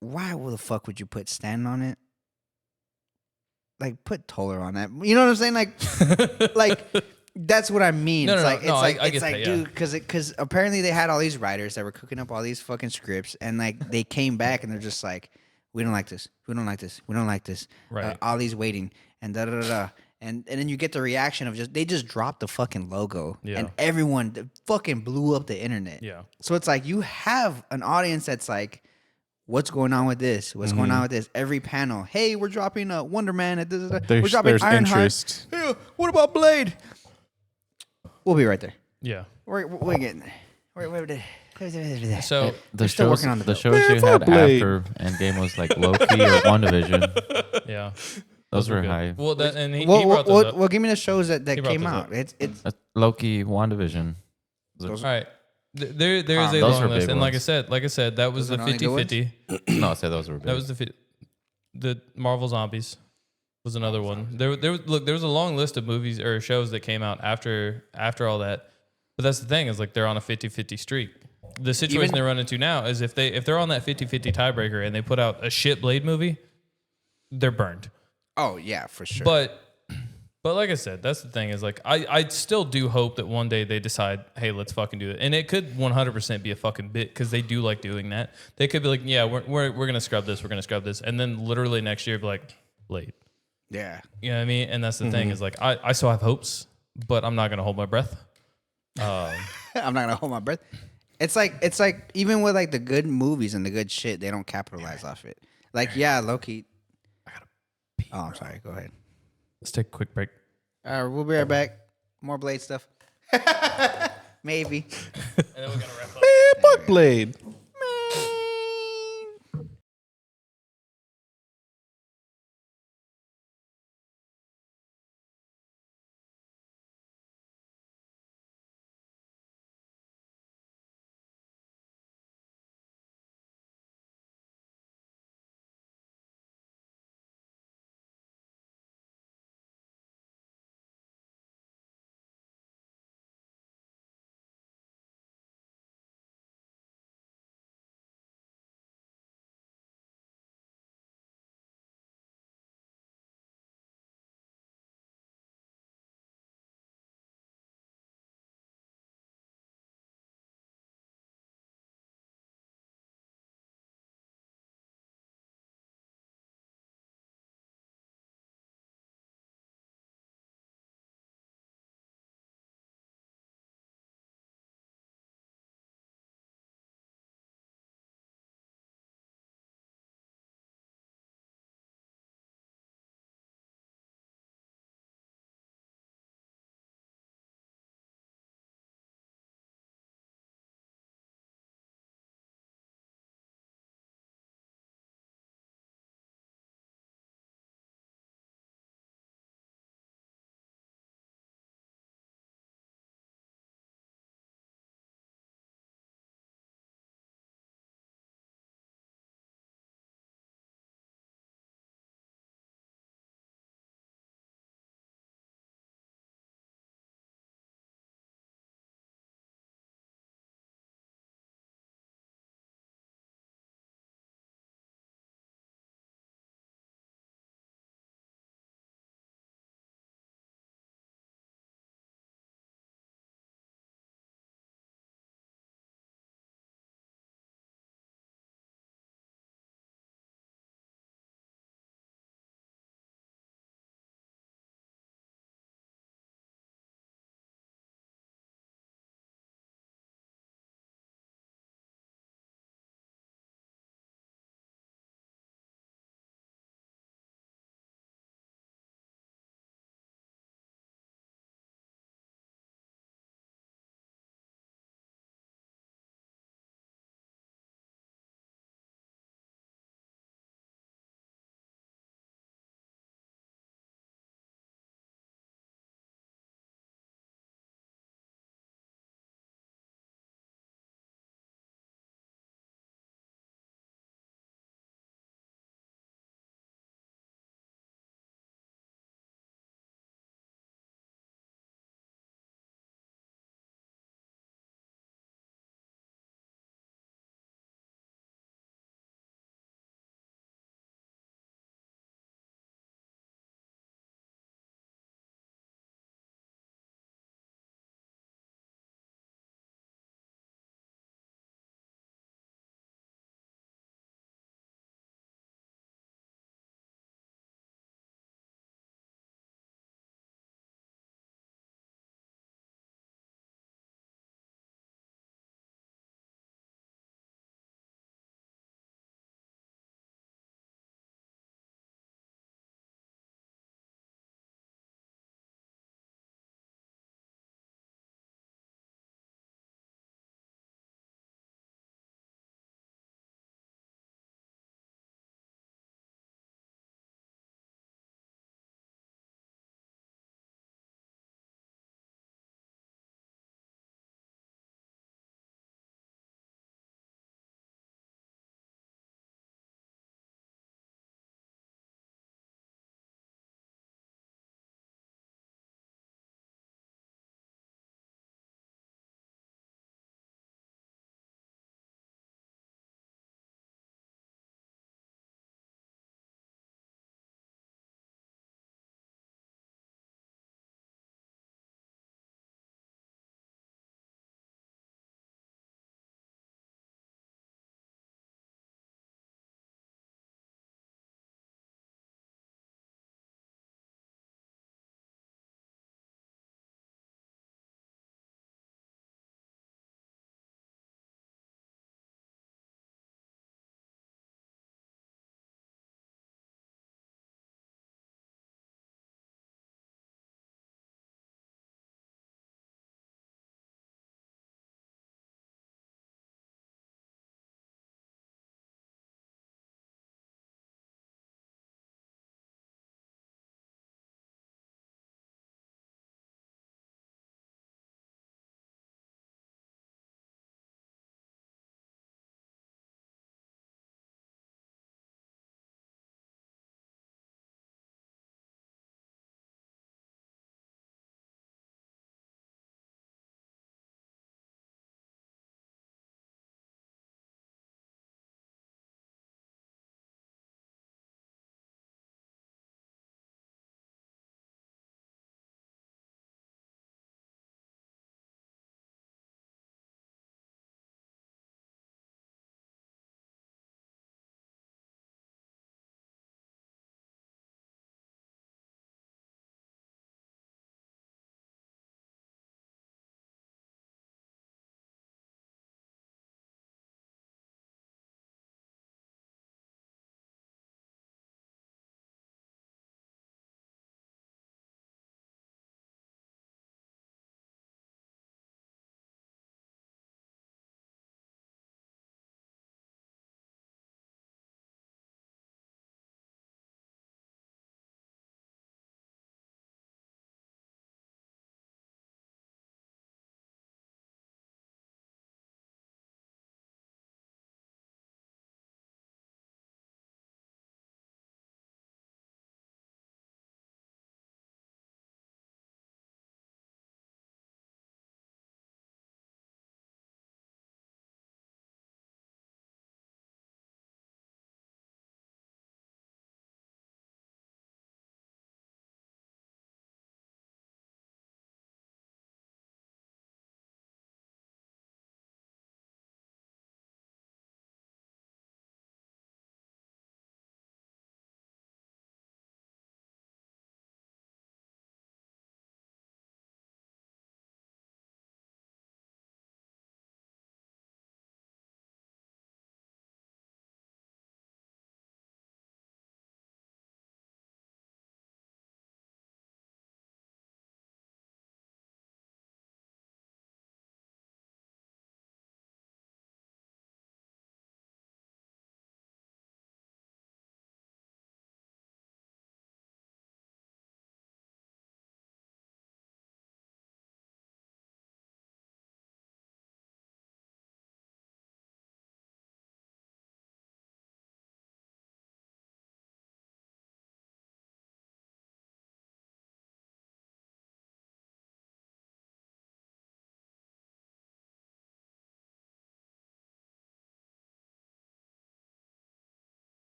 Why the fuck would you put Stan on it? Like put Toller on that. You know what I'm saying? Like that's what I mean. No, It's no, like no, it's like I it's get like that, yeah. dude, because apparently they had all these writers that were cooking up all these fucking scripts, and like they came back and they're just like, we don't like this, we don't like this, we don't like this. Right. Ollie's waiting, and da da da da. and then you get the reaction of they just dropped the fucking logo, Yeah. and everyone fucking blew up the internet. Yeah. So it's like you have an audience that's like, what's going on with this? What's going on with this? Every panel, hey, we're dropping a Wonder Man. We're dropping There's Ironheart. interest. Hey, what about Blade? We'll be right there. Yeah. We're getting there. So The still shows, working on the the bill. shows Man, you fuck had Blade. after Endgame was like Loki or WandaVision. yeah, Those were good. high. Well, and he brought those up. Well, give me the shows that He brought came those out. up. It's Loki, WandaVision. All right. There is a Those long were list, big and like I ones. said, that was Those the are the only good 50-50. No, I said those were big. That was the Marvel Zombies was another one. There was a long list of movies or shows that came out after all that. But that's the thing is like they're on a 50-50 streak. The situation they run into now is if they're on that 50-50 tiebreaker and they put out a shit Blade movie, they're burned. oh yeah, for sure. But like I said, that's the thing is like I still do hope that one day they decide, hey, let's fucking do it, and it could 100% be a fucking bit because they do like doing that. They could be like, yeah, we're gonna scrub this, and then literally next year be like, Blade. yeah, You know what I mean? And that's the thing is like I still have hopes, but I'm not gonna hold my breath. I'm not gonna hold my breath. It's like even with like the good movies and the good shit, they don't capitalize off it. Like yeah, Loki. I gotta pee. Oh, I'm sorry. Go ahead. Let's take a quick break. We'll be right back. More Blade stuff. Maybe. And then we're gonna wrap up. Man, fuck Blade.